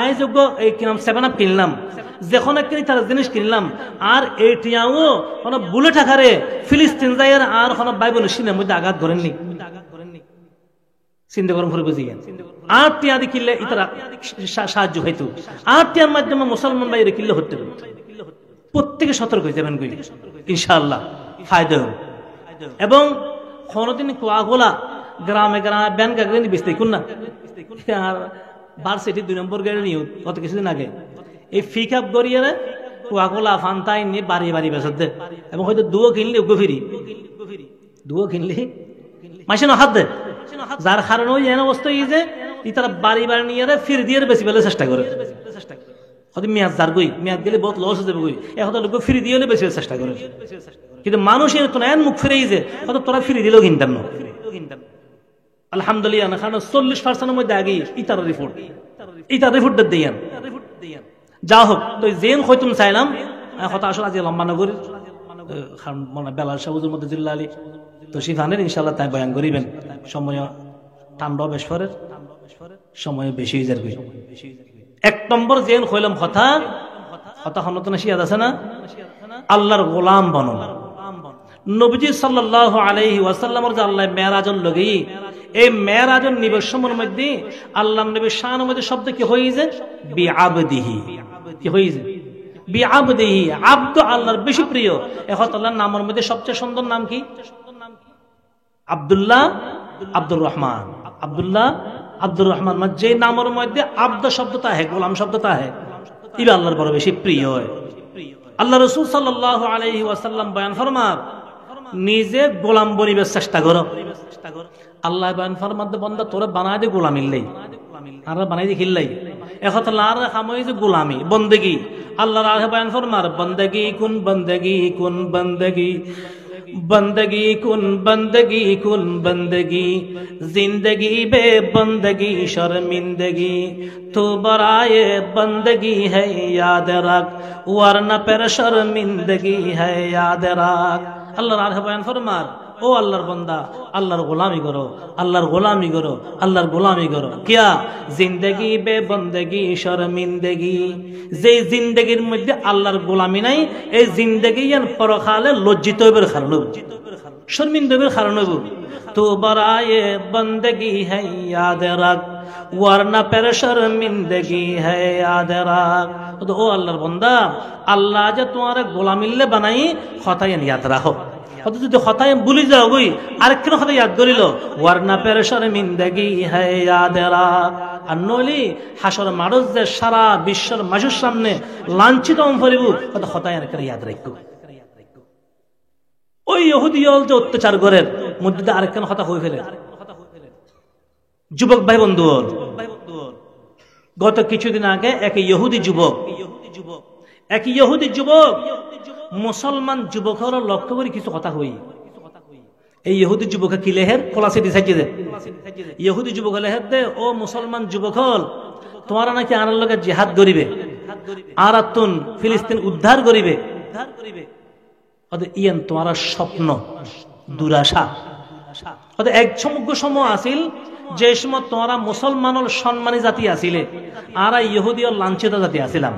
আজ যোগ্য এই কিনাম 7 আপ কিনলাম, যখন কিনি তার জিনিস কিনলাম, আর এইটিয়াও কোনো বুলে টাকারে ফিলিস্তিন যাইয়ের আর কোনো বাইবেল সিনের মধ্যে আঘাত করেননি। চিন্তা করেন ফরি বুঝি আর টিয়া দি কিনলে ইতারা সাহায্য হইতো, আর টিয়ার মাধ্যমে মুসলমান বাইরে কিনলে হতে পারত। প্রত্যেকে সতর্ক হয়ে যাবেন কই ইনশাআল্লাহ ফায়দা হবে। এবং কোনদিন কুয়াগোলা গ্রামে গ্রামে ব্যান গাগরে নি বেচতে কোন না, আর ভার্সিটি 2 নম্বর গাড়ি নিও কত কিছুদিন আগে এই পিকআপ গড়িয়ে কুয়াগোলা ফান্তাই নি বাড়ি বাড়ি বেচতে, এবং হয়তো দুও কিনলে গভীরি দুও কিনলে মাসে হাত দেয়, যার কারণে ওই এন অবস্থা এই যে তারা বাড়ি বাড়ি নিয়ে ফির দিয়ে বেশি বেলে চেষ্টা করে, হয়তো মেয়াদ যার গই মেয়াদ গেলে বহুত লস হয়ে যাবে গই, এখন লোক ফিরে দিয়ে বেশি চেষ্টা করে। কিন্তু মানুষের তো এন মুখ ফিরে যে হয়তো তোরা ফিরে দিলেও কিনতাম না। আলহামদুলিল্লাহ না, কারণ 40% মধ্যে আগে ইতার রিপোর্ট দিয়ান যা হোক। তো জেন হয়তো চাইলাম কথা আসলে আজ লম্বা নগর মানে বেলাল সাহুজের মধ্যে জিল্লা আলী তো সেখানের ইনশাল্লাহ তাই বয়ান করিবেন। সময় ঠান্ডা বেশরের সময় বেশি হয়ে যাবে। 1 নম্বর জেন হইলাম কথা হনতনা শিয়াদ আছে না, আল্লাহর গোলাম বনো। নবীজি সাল্লাল্লাহু আলাইহি ওয়াসাল্লামের যে আল্লাহ মেরাজের লগি, এই মেরাজের নিবেশনের মধ্যে আল্লাহ নবীর শানের মধ্যে শব্দ কি হইছে বিআবদিহি, কি হইছে বিআবদিহি। আব্দ আল্লাহর বেশি প্রিয়। এখন আল্লাহর নামের মধ্যে সবচেয়ে সুন্দর নাম কি? আব্দুল্লাহ, আব্দুর রহমান। আব্দুল্লাহ, আব্দুর রহমান, মানে যে নামের মধ্যে আব্দ শব্দটা হে, গোলাম শব্দটা হে, ইবা আল্লাহর বড় বেশি প্রিয়। আল্লাহ রাসূল সাল্লাল্লাহু আলাইহি ওয়াসাল্লাম বয়ান ফরমান নিজে গোলাম বনিবার চেষ্টা করো। আল্লাহ বয়ান ফরমান বান্দা তোরা বানায় দে গোলামিল্লাই, আর বানাই দে খিল্লাই। এখন আর খামই যে গোলামি বন্দেগি। আল্লাহর আগে বয়ান ফরমান বন্দেগি কুন বন্দেগি কুন বন্দেগি, बंदगी कुन बंदगी, जिंदगी बे बंदगी शर्मिंदगी, तो बराए बंदगी है याद रख, वरना पर शर्मिंदगी है याद रख। अल्लाह आगे बयान फरमार ও আল্লাহর বান্দা আল্লাহর গোলামি করো, আল্লাহর গোলামি করো, আল্লাহর গোলামি করো। কিয়া জিন্দেগি বে বন্দেগি শর্মিন্দগি, যে জিন্দেগির মধ্যে আল্লাহর গোলামি নাই, এই জিন্দেগি পরকালে লজ্জিত হইবার কারণ হইব, শর্মিন্দা হইবার কারণ হইব। তো বরায়ে বন্দেগি है याद रख, वरना पर शर्मिंदगी है याद रख। তো ও আল্লাহর বান্দা আল্লাহ যে তোমার গোলামিল্লে বানাই কথাই ইয়াদ রাখো। যদি হতায় ভুলি যাও গই আরেকখান কথা ইয়াদ করিল ওয়ারনা পের শর্মিন্দগি হ্যায় ইয়াদ রাখ। আর নইলে হাসর মানুষ যে সারা বিশ্বের মানুষের সামনে লাঞ্ছিত করিব, কথা হতায় আরেকখান ইয়াদ রাখো। ওই ইহুদিয়ল যে অত্যাচার করেন মধ্যে আরেকখান কথা হয়ে ফেলে। যুবক ভাই বন্ধু, গত কিছুদিন আগে এক ইহুদি যুবক মুসলমান যুবকের লক্ষ্য করে কিছু কথা হই। এই ইহুদি যুবকে কি লেহের খোলাসে দিছাইছে দে, ইহুদি যুবক লেহের দে ও মুসলমান যুবক হল তোমারা নাকি আনার লগে জিহাদ করিবে, আর তুন ফিলিস্তিন উদ্ধার করিবে। ইয়ান তোমার স্বপ্ন দুরাশা। এক সমগ্র সময় আসিল যে সময় তোমরা মুসলমানের সম্মানী জাতি আসিলে, আর ইহুদি লাঞ্ছিত জাতি আসিলাম।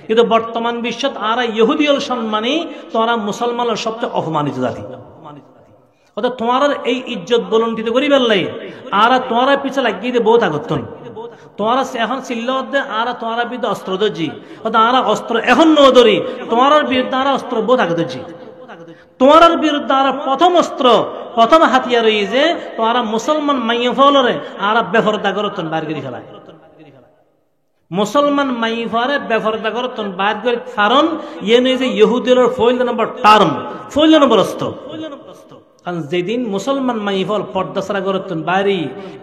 কিন্তু বর্তমান বিশ্বত আর ইহুদি সম্মানী তোমরা মুসলমানের সবচেয়ে অপমানিত জাতি। অর্থাৎ তোমার এই ইজ্জত বলন্টিত করি বেললাই, আর তোমার পিছে লাগিয়ে দিয়ে বহুত আগতন তোমার এখন চিল্ল আর তোমার বিরুদ্ধে অস্ত্র দর্জি, আর অস্ত্র এখন ন ধরি তোমার বিরুদ্ধে আর অস্ত্র বহুত আগে দর্জি। তোমার বিরুদ্ধে আর প্রথম অস্ত্র প্রথম হাতিয়ার এই যে তোমার মুসলমান মাইয়া ফলরে আর বেফরদা করতন বাইর করে ফেলায়। মুসলমান মাইফারে বেফরদা করতন বাইর করে, কারণ ইয়ে নেই যে ইহুদির ফইল নম্বর টার্ম, ফইল নম্বর অস্ত্র। কারণ যেদিন মুসলমান মাইফল পর্দা ছাড়া গড়তেন বাইরে,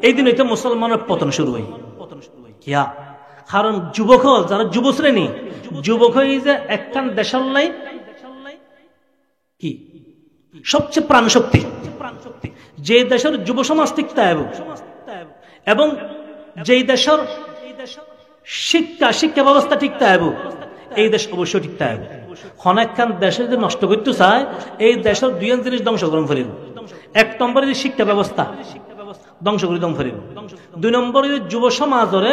এই দিন হইতে মুসলমানের পতন শুরু হয়। কিয়া কারণ যুবক যারা যুব শ্রেণী, যুবক হয়ে যে একখান দেশের লাই কি সবচেয়ে প্রাণ শক্তি। যে দেশের যুব সমাজ টিকতে এবং যেই দেশের শিক্ষা ব্যবস্থা টিকতে এই দেশ অবশ্যই টিকতে হবে। অনেকখান দেশে যদি নষ্ট করতে চায়, এই দেশের দুই জিনিস ধ্বংস করে ফেলিব। এক নম্বরে যে শিক্ষা ব্যবস্থা ধ্বংস করে দম ফেলিব, দুই নম্বরে যে যুব সমাজের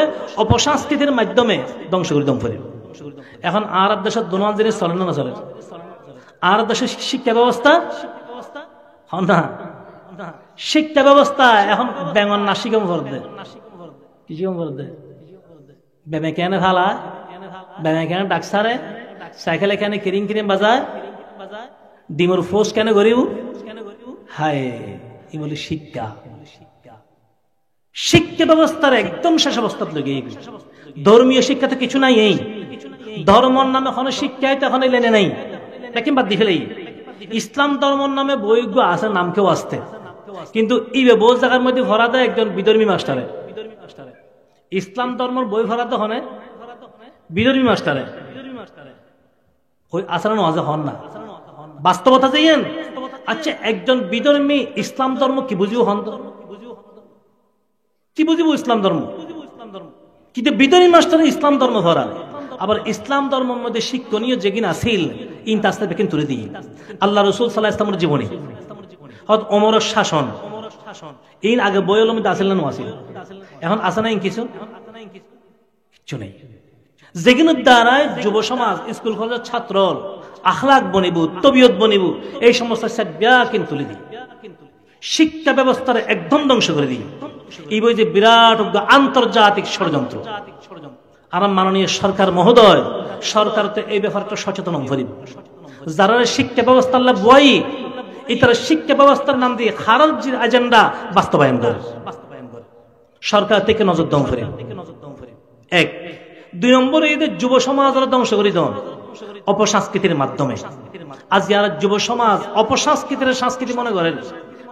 অপসংস্কৃতির মাধ্যমে ধ্বংস করে দম ফেলিব। এখন আর দেশের দুনো জিনিস চলে না চলে। আর দেশের শিক্ষা ব্যবস্থা না, শিক্ষা ব্যবস্থা এখন বেঙ্গন না শিখম করতে কি শিখম করতে বেমে কেন ভালা, বেমে কেন ডাকসারে, সাইকেলে কেন কিরিং কিরিং বাজায়, ডিমর ফোস কেন গরিব। হায় ই বলি শিক্ষা। শিক্ষা ব্যবস্থার একদম শেষ অবস্থাত লগে ধর্মীয় শিক্ষা তো কিছু নাই। এই ধর্মর নামে এখন শিক্ষায় তো এখন লেনে নাই, নাকি বাদ দিয়ে ফেলেই। ইসলাম ধর্মর নামে বৈজ্ঞ আছে, নাম কেউ আসতে, কিন্তু ইবে বহু জায়গার মধ্যে ভরা দেয় একজন বিধর্মী মাস্টারে। ইসলাম ধর্মের বই ভরা তো হনে বিধর্মী মাস্টারে আচরণ আজ হন না, বাস্তবতা যাইয়েন। আচ্ছা একজন বিধর্মী ইসলাম ধর্ম কি বুঝিও হন, কি বুঝিব ইসলাম ধর্ম? কিন্তু বিধর্মী মাস্টারে ইসলাম ধর্ম ভরা। আবার ইসলাম ধর্মের মধ্যে শিক্ষণীয় যেগিন আসিল ইন তাস্তে বেকিন তুলে দিই। আল্লাহ রসুল সাল্লাল্লাহু আলাইহি ওয়াসাল্লামের জীবনী, হয়তো ওমরের শাসন, ইন আগে বইয়ের মধ্যে আসিল না আসিল, এখন আসে নাই কিছু কিছু নেই। যেগুলোর দ্বারায় যুব সমাজ, স্কুল কলেজের ছাত্র আখলাক বনিব, তবিয়ত বনিব, এই সমস্ত ব্যাকিন তুলে দিই। শিক্ষা ব্যবস্থার একদম ধ্বংস করে দিই। এই বই যে বিরাট আন্তর্জাতিক ষড়যন্ত্র। আর মাননীয় সরকার মহোদয়, সরকার তো এই ব্যাপারটা সচেতন করিব। যারা শিক্ষা ব্যবস্থার বই ইতারা শিক্ষা ব্যবস্থার নাম দিয়ে খারাপ এজেন্ডা বাস্তবায়ন করে, সরকার থেকে নজর দম করে। এক, দুই নম্বরে এদের যুব সমাজ ধ্বংস করে দেন অপসংস্কৃতির মাধ্যমে। আজ যারা যুব সমাজ অপসংস্কৃতির সংস্কৃতি মনে করেন,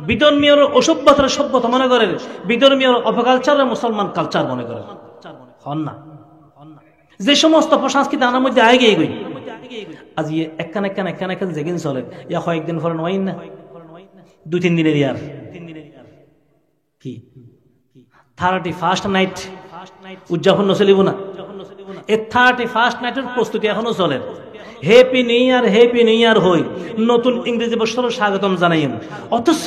বিধর্মীয় অসভ্যতার সভ্যতা মনে করেন, বিধর্মীয় অপকালচার মুসলমান কালচার মনে করেন। হন না, যে সমস্ত অপসংস্কৃতি আনার মধ্যে আগে এগোই। আজ একখান যেদিন চলে ইয়া কয়েকদিন পরে নয় না, 2-3 দিনের ইয়ার কি 31st নাইট উদযাপন চলিব না। এই 31st নাইটের প্রস্তুতি এখনো চলে। Happy new year, happy new year হই, নতুন ইংরেজি বছরের স্বাগতম জানাই। অথচ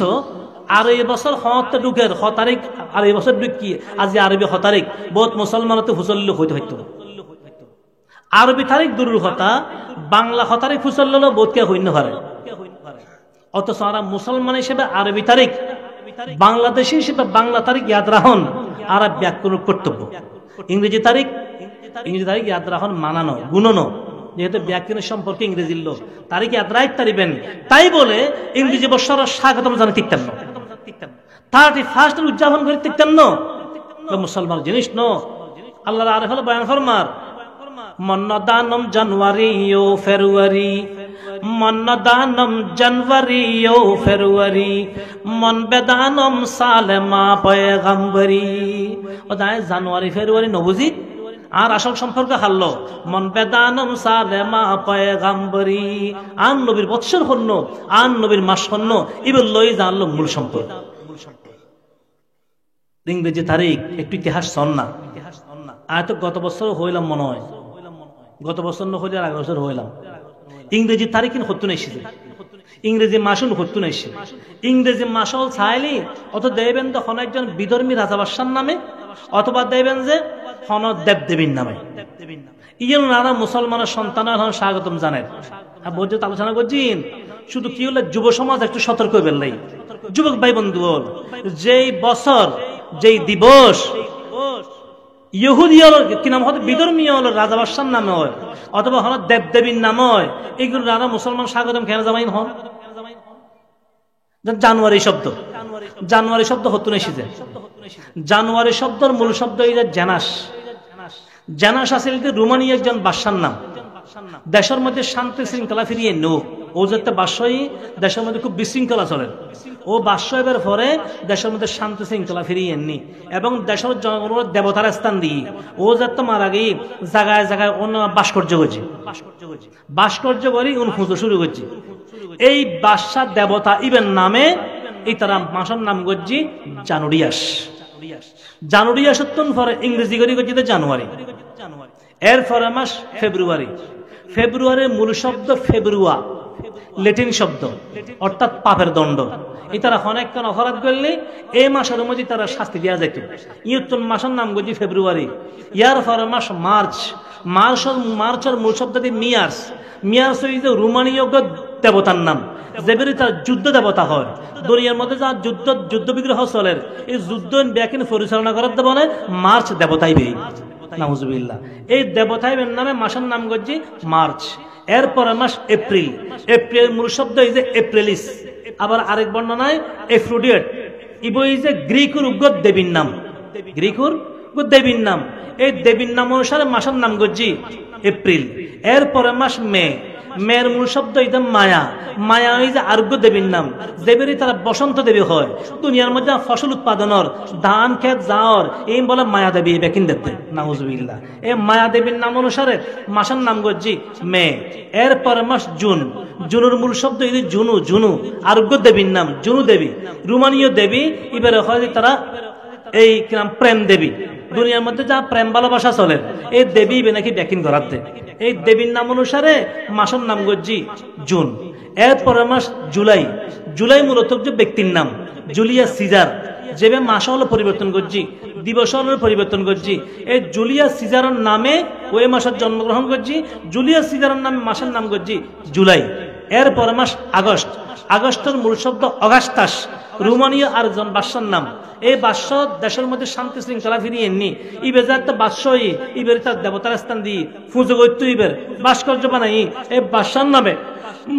আর এই বছর হতে ঢুকের 6 তারিখ, আর এই বছর ঢুকি আজ আরবি 6 তারিখ, বহুত মুসলমানতে হুসল্ল হইতে হইতো। আরবি তারিখ দূরের কথা, বাংলা 6 তারিখ হুসল্ল বোধকে হইন্য পারে। অথচ আমরা মুসলমান হিসেবে আরবি তারিখ, বাংলাদেশি হিসেবে বাংলা তারিখ ইয়াদ রাখুন আর ব্যাকরণ কর্তব্য। ইংরেজি তারিখ ইয়াদ রাখুন মানানো গুণনো, যেহেতু ব্যাকরণের সম্পর্কে ইংরেজি লোক তারিখ ইয়াদ রাখতে পারিবেন। তাই বলে ইংরেজি বছরের স্বাগতম জানে টিকতেন না, 31st উদযাপন করে টিকতেন না। মুসলমান জিনিস ন আল্লাহ আরেফ বয়ান ফরমার মন্নদানম জানুয়ারি ও ফেব্রুয়ারি, মন্নদানম জানুয়ারি ও ফেব্রুয়ারি, মন বেদানম সালেমা পয়গম্বরি। ও দায় জানুয়ারি ফেব্রুয়ারি নবুজি আর আসল সম্পর্ক হারলো মন বেদানম সালেমা পয়গম্বরি। আন নবীর বৎসর হন্য, আন নবীর মাস হন্য, এবার লই জানলো মূল সম্পর্ক। ইংরেজি তারিখ একটু ইতিহাস শোন না। আয় তো গত বছর হইলাম মনে হয়, গত বছর না হইলে আগের বছর হইলাম। ইংরেজি তারিখ হতো না, ইংরেজি মাসুল হতো না। ইংরেজি মাসল চাইলি অত দেবেন তখন একজন বিধর্মী রাজা বাদশার নামে, অথবা দেবেন যে হন দেবদেবীর নামে। ইয়ের নানা মুসলমানের সন্তান স্বাগতম জানেন। বলছে আলোচনা করছেন শুধু কি হলে যুব সমাজ একটু সতর্ক হইবেন নাই। যুবক ভাই বন্ধু, যেই বছর যেই দিবস ইহুদিয়র কি নাম হয়, বিধর্মীয় হলো রাজা বাদশার নামে হয়, অথবা হল দেবদেবীর নাম হয়, এগুলো নানা মুসলমান স্বাগতম কেন জামাইন হন। জানুয়ারি শব্দ, জানুয়ারি শব্দ হতো না এসেছে। জানুয়ারি শব্দের মূল শব্দ জানাস। জানাস আসলে রোমানি একজন বাদশার নাম। দেশের মধ্যে শান্তি শৃঙ্খলা ফিরিয়ে নো ও যাতে বাদশাহী দেশের মধ্যে খুব বিশৃঙ্খলা চলে, ও বাদশাহের পরে দেশের মধ্যে শান্তি শৃঙ্খলা ফিরিয়ে এননি এবং দেশের জনগণের দেবতার স্থান দিয়ে ও যাতে মারা গিয়ে জায়গায় জায়গায় অন্য ভাস্কর্য করছে, ভাস্কর্য করে উন খুঁজো শুরু করছে। এই বাদশাহ দেবতা ইবেন নামে এই তারা মাসের নাম করছি জানুরিয়াস। জানুরিয়াস পরে ইংরেজি করে করছি জানুয়ারি, এর পরে মাস ফেব্রুয়ারি। ফেব্রুয়ারির মূল শব্দ ফেব্রুয়া, ল্যাটিন শব্দ, অর্থাৎ পাপের দণ্ড। তারা অনেকক্ষণ অপরাধ করলে এই মাসের মধ্যে তারা শাস্তি দেওয়া যেত। ইয়তুন মাসের নাম করছি ফেব্রুয়ারি। ইয়ার পরে মাস মার্চ। মার্চের মূল শব্দ মিয়ার্স। মিয়ার্স হইছে রোমানীয় দেবতার নাম, যেবারে তার যুদ্ধ দেবতা হয়। দুনিয়ার মধ্যে যা যুদ্ধ বিগ্রহ চলে, এই যুদ্ধ ব্যাকিন পরিচালনা করার দেবনে মার্চ দেবতাই বেই নাউজুবিল্লাহ। এই দেবতাই নামে মাসের নাম করছি মার্চ। এরপরে মাস এপ্রিল। এপ্রিলের মূল শব্দ এই যে এপ্রিলিস। আবার আরেক বর্ণনায় এফ্রোডিয়েট। ইবই যে গ্রিকুর উগ্র দেবীর নাম, গ্রিকুর দেবীর নাম। এই দেবীর নাম অনুসারে মাসের নাম করছি এপ্রিল। এরপরে মাস মে। মেয়ের মূল শব্দ একদম মায়া। মায়া এই যে আরোগ্য দেবীর নাম, দেবীরই তারা বসন্ত দেবী হয়। দুনিয়ার মধ্যে ফসল উৎপাদনের ধান ক্ষেত যাওয়ার এই বলে মায়া দেবী বেকিন দেখতে নাউজুবিল্লাহ। এই মায়া দেবীর নাম অনুসারে মাসের নাম করছি মে। এরপরে মাস জুন। জুনুর মূল শব্দ এই যে জুনু। জুনু আরোগ্য দেবীর নাম, জুনু দেবী রোমানীয় দেবী। এবারে হয় তারা এই নাম প্রেম দেবী। দুনিয়ার মধ্যে যা প্রেম ভালোবাসা চলে এই দেবী নাকি ব্যাকিন করাতে। এই দেবীর নাম অনুসারে মাসের নাম করছি জুন। এরপরে মাস জুলাই। জুলাই মূলত যে ব্যক্তির নাম জুলিয়াস সিজার। যেভাবে মাস হলো পরিবর্তন করছি, দিবস হলো পরিবর্তন করছি। এই জুলিয়াস সিজারের নামে ওই মাসের জন্মগ্রহণ করছি। জুলিয়াস সিজারের নামে মাসের নাম করছি জুলাই। এরপরে মাস আগস্ট। আগস্টের মূল শব্দ অগাস্টাস, রোমানীয় আর জন বাদশার নাম। এই বাদশাহ দেশের মধ্যে শান্তি শৃঙ্খলা ফিরিয়ে এননি। ইবের যাতে বাদশাহ ইবের তার দেবতার স্থান দিয়ে পুজো করতো, ইবের ভাস্কর্য বানাই এই বাদশার নামে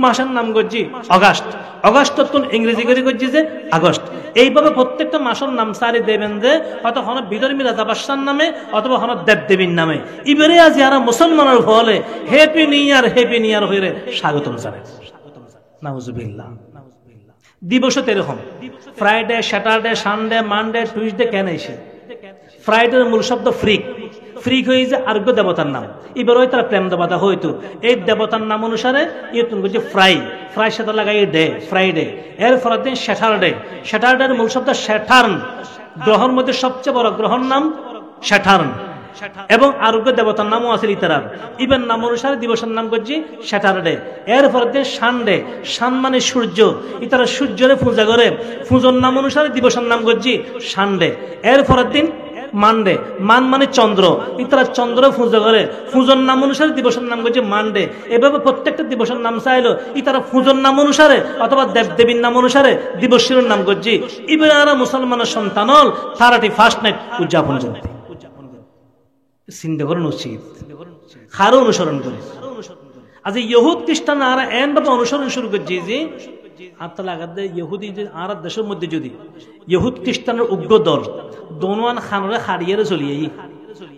মাসের নাম করছি অগাস্ট। অগাস্ট ইংরেজি করে করছি যে আগস্ট। এইভাবে প্রত্যেকটা মাসের নাম সারি দেবেন যে হয়তো হন বিধর্মী রাজা বাদশার নামে অথবা হন দেবদেবীর নামে। ইবেরে আজ যারা মুসলমানের ফলে হ্যাপি নিউ ইয়ার হয়ে স্বাগতম জানায় নাউজুবিল্লাহ। দিবস এরকম Friday, Saturday, Sunday, Monday, Tuesday কেন এসে। ফ্রাইডের মূল শব্দ ফ্রিক। ফ্রিক হয়ে যে আরোগ্য দেবতার নাম। এবার ওই তারা প্রেম দেবতা হইতো। এই দেবতার নাম অনুসারে ইয়ে বলছে ফ্রাই। ফ্রাই সাথে লাগাই ডে, ফ্রাইডে। এর পরের দিন স্যাটারডে। স্যাটারডের মূল শব্দ স্যাটার্ন। গ্রহের মধ্যে সবচেয়ে বড় গ্রহের নাম স্যাটার্ন এবং আরোগ্য দেবতার নামও আছে ইতারার। ইবের নাম অনুসারে দিবসের নাম করছি স্যাটারডে। এর পরের দিন সানডে। সান মানে সূর্য, ইতারা সূর্যের পূজা করে। পূজার নাম অনুসারে দিবসের নাম করছি সানডে। এর পরের দিন মানডে। মান মানে চন্দ্র, ইতারা চন্দ্র পূজা করে। পূজার নাম অনুসারে দিবসের নাম করছে মানডে। এভাবে প্রত্যেকটা দিবসের নাম চাইলো ইতারা পূজার নাম অনুসারে অথবা দেবদেবীর নাম অনুসারে দিবসের নাম করছি। ইবেরা মুসলমানের সন্তান 31st নাইট উদযাপন করবে। চিন্তা করেন উচিত, কারো অনুসরণ করে। আজ ইহুদ খ্রিস্টান আর এমভাবে অনুসরণ শুরু করছে যে ইহুদি আর দেশের মধ্যে যদি ইহুদ খ্রিস্টানের উগ্র দল দোনোয়ান খানরে হারিয়ে চলিয়ে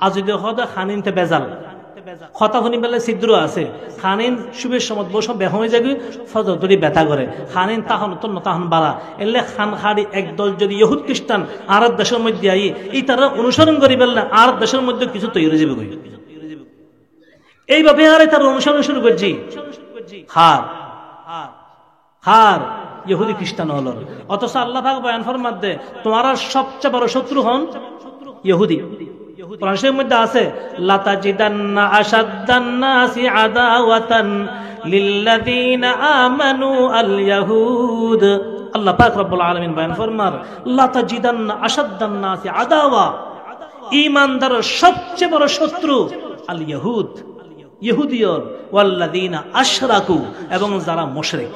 আজ যদি হয়তো খানিনতে বেজাল কথা শুনি পেলে ছিদ্র আছে। খানিন শুভের সময় বসে বেহ হয়ে যাবে, ফজর ধরে ব্যথা করে। খানিন তাহন তো নতাহন বাড়া এলে খান খাড়ি একদল যদি ইহুদ খ্রিস্টান আর দেশের মধ্যে আই এই তারা অনুসরণ করি পেলে আর দেশের মধ্যে কিছু তৈরি যাবে। এইভাবে আর তার অনুসরণ শুরু করছি। হার ইহুদি খ্রিস্টান হল। অথচ আল্লাহ পাক বয়ান ফরমাতে তোমার সবচেয়ে বড় শত্রু হন ইহুদি। কোরআনের মধ্যে আছে লাতাজিদান্না আশাদ্দান্নাসি আদাওয়াতান লিল্লাযিনা আমানু আল ইয়াহুদ। আল্লাহ পাক রব্বুল আলামিন বয়ান ফরমার লাতাজিদান্না আশাদ্দান্নাসি আদাওয়া, ঈমানদারের সবচেয়ে বড় শত্রু আল ইয়াহুদ, ইহুদিয়ল, ওয়াল্লাযিনা আশরাকু এবং যারা মুশরিক।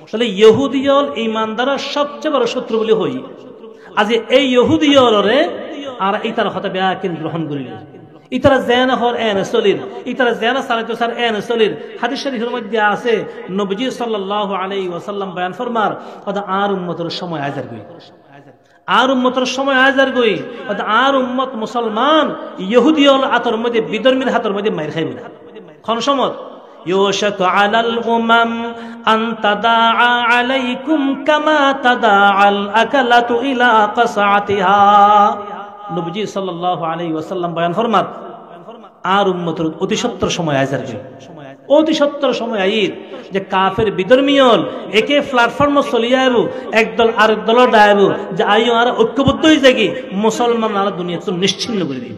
তাহলে ইহুদিয়ল ঈমানদারের সবচেয়ে বড় শত্রু বলে হই। আজ এই ইহুদিয়লরে আর ইতার হতে ব্যাকিন গ্রহণ করিল। ইতারা জেনা হর এন সলির, ইতারা জেনা সালাতু সার এন সলির। হাদিস শরীফের মধ্যে আছে নবীজি সাল্লাল্লাহু আলাইহি ওয়াসাল্লাম বয়ান ফরমার ওদা আর উম্মতের সময় আজার গই, আর উম্মতের সময় আজার গই। ওদা আর উম্মত মুসলমান ইহুদিয়ল আতর মধ্যে বিধর্মীর হাতের মধ্যে মাইর খাইবে। কোন সময় ইউশাকু আলাল উমাম আন তাদাআ আলাইকুম কামা তাদাআল আকালাতু ইলা কাসাতিহা। নবীজি সাল্লাল্লাহু আলাইহি ওয়াসাল্লাম বয়ান ফরমান, আর উম্মতের অতি সত্তর সময় আইজার, অতি সত্তর সময় আইর যে কাফের বিধর্মীয়ল একে প্ল্যাটফর্ম চলিয়ে আইব, একদল আরেক দলের ডাইব যে আইও আর ঐক্যবদ্ধ হয়ে যাকি মুসলমান আর দুনিয়া তো নিশ্চিন্ন করে দিব।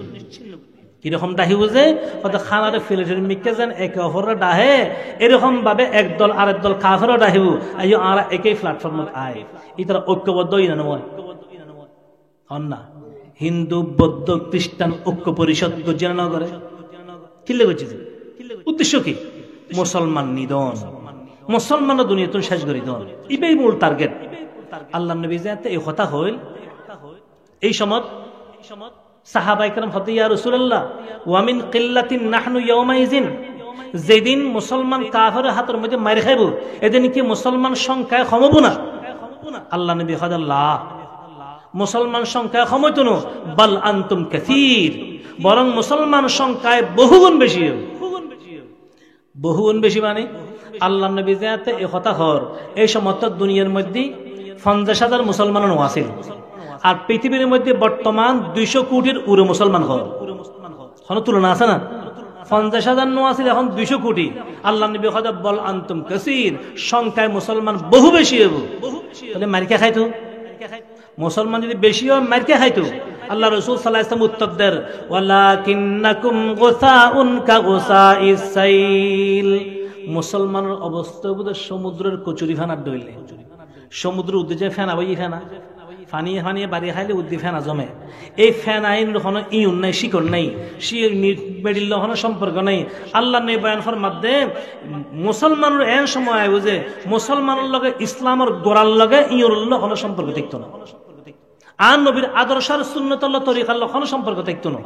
কিরকম ডাহি বুঝে হয়তো খানারে ফিলেটের মিকে যেন একে অপরের ডাহে, এরকম ভাবে একদল আরেক দল কাফেরও ডাহিব আইও আর একই প্ল্যাটফর্মত আয়, ই তারা ঐক্যবদ্ধ হই না নয় হন না। হিন্দু বৌদ্ধ খ্রিস্টান ঐক্য পরিষদ গর্জনা না করে কিল্লে করছে, উদ্দেশ্য কি? মুসলমান নিধন, মুসলমান দুনিয়া তুন শেষ করি দন, ইবেই মূল টার্গেট। আল্লাহ নবী যাতে এই কথা হইল, এই সময় সাহাবায়ে কেরাম হতে ইয়া রাসূলুল্লাহ ওয়া মিন কিল্লাতিন নাহনু ইয়াওমাইজিন, যেদিন মুসলমান কাফেরের হাতের মধ্যে মার খাইব এদিন কি মুসলমান সংখ্যায় কমব না? আল্লাহ নবী হাদাল্লাহ, মুসলমান সংখ্যায় কমইতো না, বাল আনতুম কাসীর, বরং মুসলমান সংখ্যায় বহুগুণ বেশি, বহুগুণ বেশি। মানে আল্লাহ নবী যাতে এই কথা হর এই সমস্ত দুনিয়ার মধ্যে 50,000 মুসলমান আছে, আর পৃথিবীর মধ্যে বর্তমান 200 কোটির উড়ে মুসলমান হর, কোনো তুলনা আছে না? 50,000 নো আছে, এখন 200 কোটি। আল্লাহ নবী কথা বল আনতুম কাসীর, সংখ্যায় মুসলমান বহু বেশি হব, তাহলে মারিকা খাইতো। মুসলমান যদি বেশি হয় মারকে খাইতো। আল্লাহ রাসূল সাল্লাল্লাহু আলাইহি ওয়াসাল্লাম উত্তর দেন, ওয়ালাকিন্নাকুম গুসাউন কা গুসাইস সাইল, মুসলমানের অবস্থা বুঝে সমুদ্রের কচুরি ফেনার দইলে, সমুদ্র উদ্দে ফেনা বই ফেনা ফানিয়ে ফানিয়ে বাড়ি খাইলে উদ্দি ফেনা জমে। এই ফেন আইন কোনো ইউন নাই, শিকড় নাই, মেডিল কোনো সম্পর্ক নাই। আল্লাহ নেই বয়ান ফরমাতে মুসলমানের এন সময় বুঝে মুসলমানের লগে ইসলামের গোড়ার লগে ইউর কোনো সম্পর্ক দেখতো না, আর নবীর আদর্শার সুন্নতুল্লাহ তরিকার কোনো সম্পর্ক দেখতো না,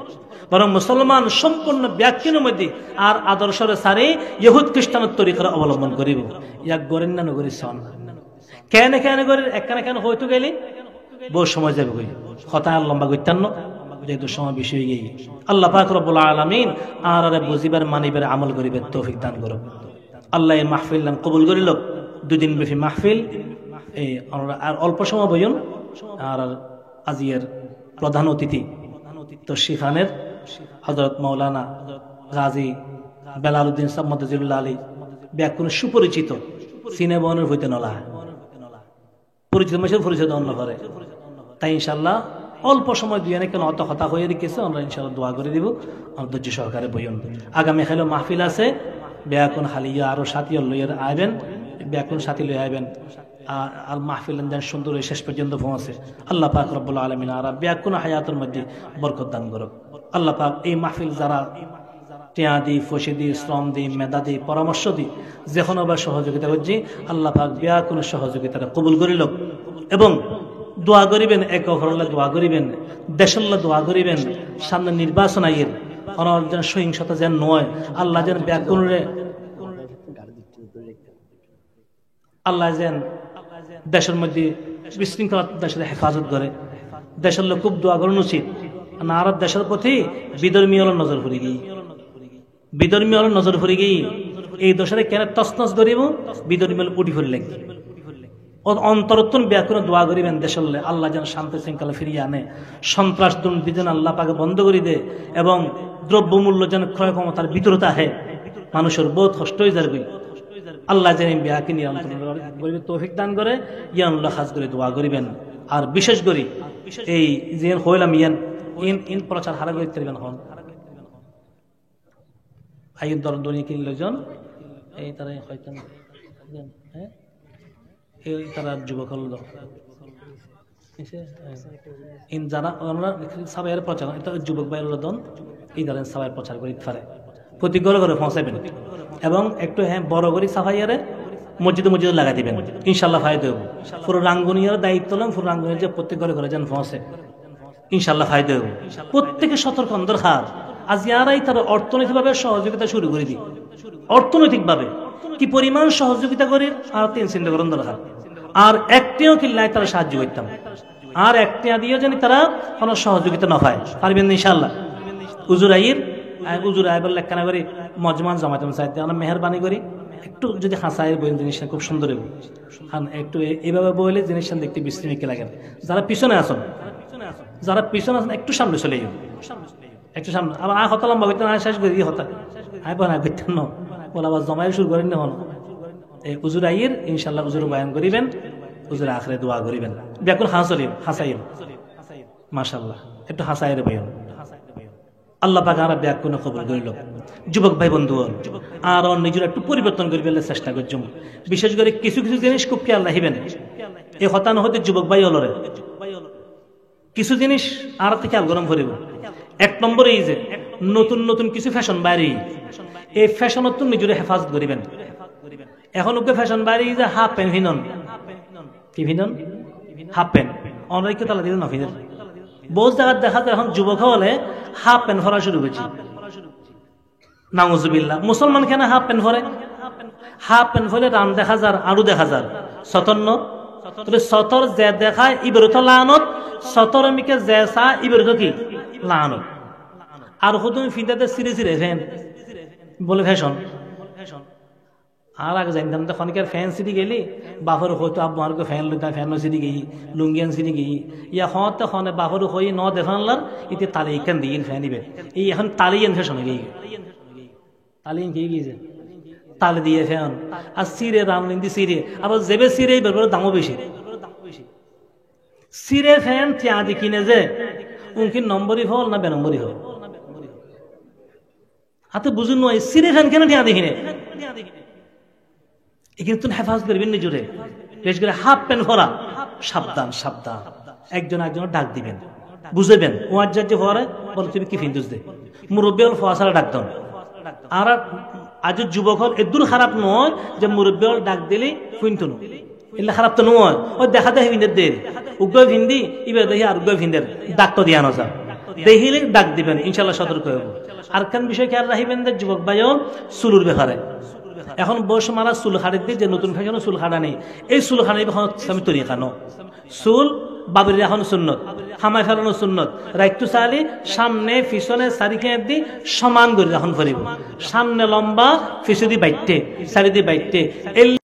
বরং মুসলমান সম্পূর্ণ ব্যাখ্যার মধ্যে আর আদর্শের সারে ইহুদ খ্রিস্টানের তরিকার অবলম্বন করিব। ইয়াক গরেন না নগরী সন কেন কেন করে একখানে কেন হয়তো গেলে বহু সময় যাবে কই কথা আর লম্বা করতেন না, যেহেতু সময় বেশি হয়ে গিয়ে। আল্লাহ পাক রব্বুল আলামিন আর বুঝিবার মানিবার আমল করিবার তৌফিক দান করুক। আল্লাহ এই মাহফিল নাম কবুল করিল, 2 দিন ব্যাপী মাহফিল। এই আর অল্প সময় বইন আর আজিয়ের প্রধান অতিথি তশরিফ আনের হযরত মাওলানা গাজী বেলাল উদ্দিন সাহেব মদজিলুল্লাহ আলী, ব্যাকুন সুপরিচিত সিনেবনের হইতে নলা পরিচিত মানুষের পরিচিত অন্য করে। তাই ইনশাল্লাহ অল্প সময় দুই কেন অত কথা হয়ে রেখেছে, আমরা ইনশাল্লাহ দোয়া করে দিব। আমার ধৈর্য সহকারে বইন। আগামী খাইলো মাহফিল আছে, ব্যাকুন হালিয়া আরো সাথী লইয়ের আইবেন, ব্যাকুন সাথী লই আইবেন। আর মাহফিল সুন্দর শেষ পর্যন্ত পৌঁছে। আল্লাহ পাক রব্বুল আলামিন আর ব্যাকুন হায়াতের মধ্যে বরকত দান করুক। আল্লাহ পাক এই মাহফিল যারা টিয়া দি, ফসি দি, শ্রম দি, মেধা দি, পরামর্শ দি, যে কোনো বা সহযোগিতা করছি, আল্লাহ পাক ব্যাকুন সহযোগিতাটা কবুল করিল। এবং দোয়া করিবেন, এক অপরল্লাহ দোয়া করিবেন, দেশল্লাহ দোয়া করিবেন। সামনে নির্বাচন আইয়ের যেন সহিংসতা যেন নয়, আল্লাহ যেন ব্যাকুণরে আল্লাহ যেন দেশের মধ্যে বিশৃঙ্খলা দেশের হেফাজত করে। দেশের লোক খুব দোয়া করানো উচিত না, আর দেশের প্রতি বিধর্মী হল নজর ফুরি গিয়ে, বিধর্মী হল নজর ফুরি গিয়ে এই দোষের কেন তসনস করিব, বিধর্মী হল উঠি ফুরি লাগবে। অন্তরত্বন ব্যাকুণ দোয়া করিবেন দেশের আল্লাহ যেন শান্তি শৃঙ্খলা ফিরিয়ে আনে, সন্ত্রাস দুর্নীতি যেন আল্লাহ পাকে বন্ধ করে দে, এবং দ্রব্যমূল্য যেন ক্রয় ক্ষমতার ভিতরতা আহে, মানুষের বহুত কষ্ট হয়ে যাবে। আল্লাহ যেন ব্যাকে নিয়ন্ত্রণ করিবে তৌফিক দান করে, ইয়ানুল্লাহ খাস করে দোয়া করিবেন। আর বিশেষ করে এই যে হইলাম ইয়ান ইন প্রচার হারা করে দিবেন হন আইন দর দুনিয়া কিনলেজন এই তারা হয়তো হ্যাঁ এই তারা যুবক হল ইন যারা আমরা সবাইয়ের প্রচার এটা যুবক ভাইয়ের দন এই ধরেন সবাই প্রচার করে পারে, প্রতি ঘরে ঘরে পৌঁছাবেন এবং একটু হ্যাঁ বড় করে সাফাইয়ারে মসজিদে মসজিদে লাগাই দিবেন, ইনশাল্লাহ ফায়দা হবো। পুরো রাঙ্গুনিয়ার দায়িত্ব হলাম পুরো রাঙ্গুনিয়ার যে প্রত্যেক ঘরে ঘরে যেন পৌঁছে, ইনশাল্লাহ ফায়দা হবো। প্রত্যেকে সতর্ক দরকার। আজ ইয়ারাই তারা অর্থনৈতিকভাবে সহযোগিতা শুরু করে দিই, অর্থনৈতিকভাবে কি পরিমাণ সহযোগিতা করি আর 3 চিন্তা করেন দরকার। আর একটিও কিল্লায় তারা সাহায্য করতাম, আর একটিয়া দিয়েও জানি তারা কোনো সহযোগিতা না পায়, পারবেন ইনশাল্লাহ। হুজুর আইয়ের উজুর আইবার লেখানা করি মজমান জমাইতাম চাইতে আমরা মেহরবানি করি একটু যদি হাসায়ের বই জিনিসটা খুব সুন্দর হবে একটু এইভাবে বইলে জিনিসটা দেখতে বিশ্রীমিকে লাগে যারা পিছনে আসুন একটু সামনে চলে যাও একটু সামনে আবার হতা লম্বা করতেন শেষ করি হতা আইবার করতেন না বলে আবার জমাই শুরু করেন না হন এই উজুর আইয়ের ইনশাল্লাহ উজুর বয়ান করিবেন উজুর আখরে দোয়া করিবেন ব্যাকুল হাসাইল মাশাআল্লাহ একটু হাসাইয়ের বয়ান আল্লাহ পাক আমরা ব্যাকুল কবুল করিল যুবক ভাই বন্ধু আর নিজের একটু পরিবর্তন করি ফেলার চেষ্টা করছি বিশেষ করে কিছু কিছু জিনিস খুব খেয়াল রাখিবেন এই হতানো হতে যুবক ভাই হলরে কিছু জিনিস আর খেয়াল গরম করিব এক নম্বরে এই যে নতুন নতুন কিছু ফ্যাশন বাইরে এই ফ্যাশনত নিজের হেফাজত করিবেন এখন ওকে ফ্যাশন বাইরে যে হাফ প্যান্ট ভিনন কি ভিনন হাফ প্যান্ট অনেক তালা দিলেন না ভিনের বহু জায়গায় দেখা যায় এখন যুবক হলে হাফ প্যান্ট ভরা শুরু করেছি নাউজুবিল্লাহ মুসলমান কেন হাফ প্যান্ট ভরে হাফ প্যান্ট ভরে রান দেখা যার আরো দেখা যার সতর্ণ তবে সতর যে দেখায় ইবেরত লানত সতর মিকে যে চা ইবেরত কি লানত আর হুতুম ফিন্দাতে সিরে সিরে ফ্যান বলে ফ্যাশন আর আগে জানতাম তো খনিকার ফ্যান সিটি গেলি বাফর হয়তো আব্বু আর ফ্যান লইতাম ফ্যান সিটি গেই লুঙ্গিয়ান সিটি গেই ইয়া হতে খনে বাফর হই ন দেখানলার ইতে তালে ইকান দিন ফ্যান দিবে এই এখন তালিয়ান ফ্যাশন হয়ে গেই তালিয়ান কি গিয়েছে তালে দিয়ে ফ্যান আর সিরে রামলিন্দি সিরে আবার জেবে সিরে বেরবার দামও বেশি সিরে ফ্যান তিয়া দি কিনে যে উনকি নম্বরই হল না বেনম্বরই হল হাতে বুঝুন নয় সিরে ফ্যান কেন তিয়া দেখিনে এখানে তুমি হেফাজত করবেন নিজরে বেশ করে হাফ প্যান্ট ভরা সাবধান সাবধান একজন ডাক দিবেন বুঝেবেন ও আজ্জার যে ভরে বলে তুমি কি ফিন্দুস দে মুরব্বী হল ফোয়াশারা ডাক দেন আর আজ যুবক হল এদুর খারাপ নয় যে মুরব্বী হল ডাক দিলে ফুইনতো এগুলা খারাপ তো নয় ওই দেখা দেখে ভিন্দের দের উগ্র ভিন্দি ইবার দেখি আর উগ্র ভিন্দের ডাক তো দিয়া নজা দেখিলে ডাক দিবেন ইনশাল্লাহ সতর্ক হইব আর কেন বিষয় খেয়াল রাখিবেন যে যুবক ভাইও চুলুর ব্যাপারে এখন বয়স মারা চুল খাড়ির দিয়ে যে নতুন ফ্যাশন চুল খাড়া নেই এই চুল খাড়ি এখন আমি তৈরি খানো চুল বাবুর এখন সুন্নত হামাই ফেলানো সুন্নত রাইটু চালি সামনে পিছনে চারিখানে দি সমান করে এখন ফরিব সামনে লম্বা পিছু দি বাইটে চারি দি বাইটে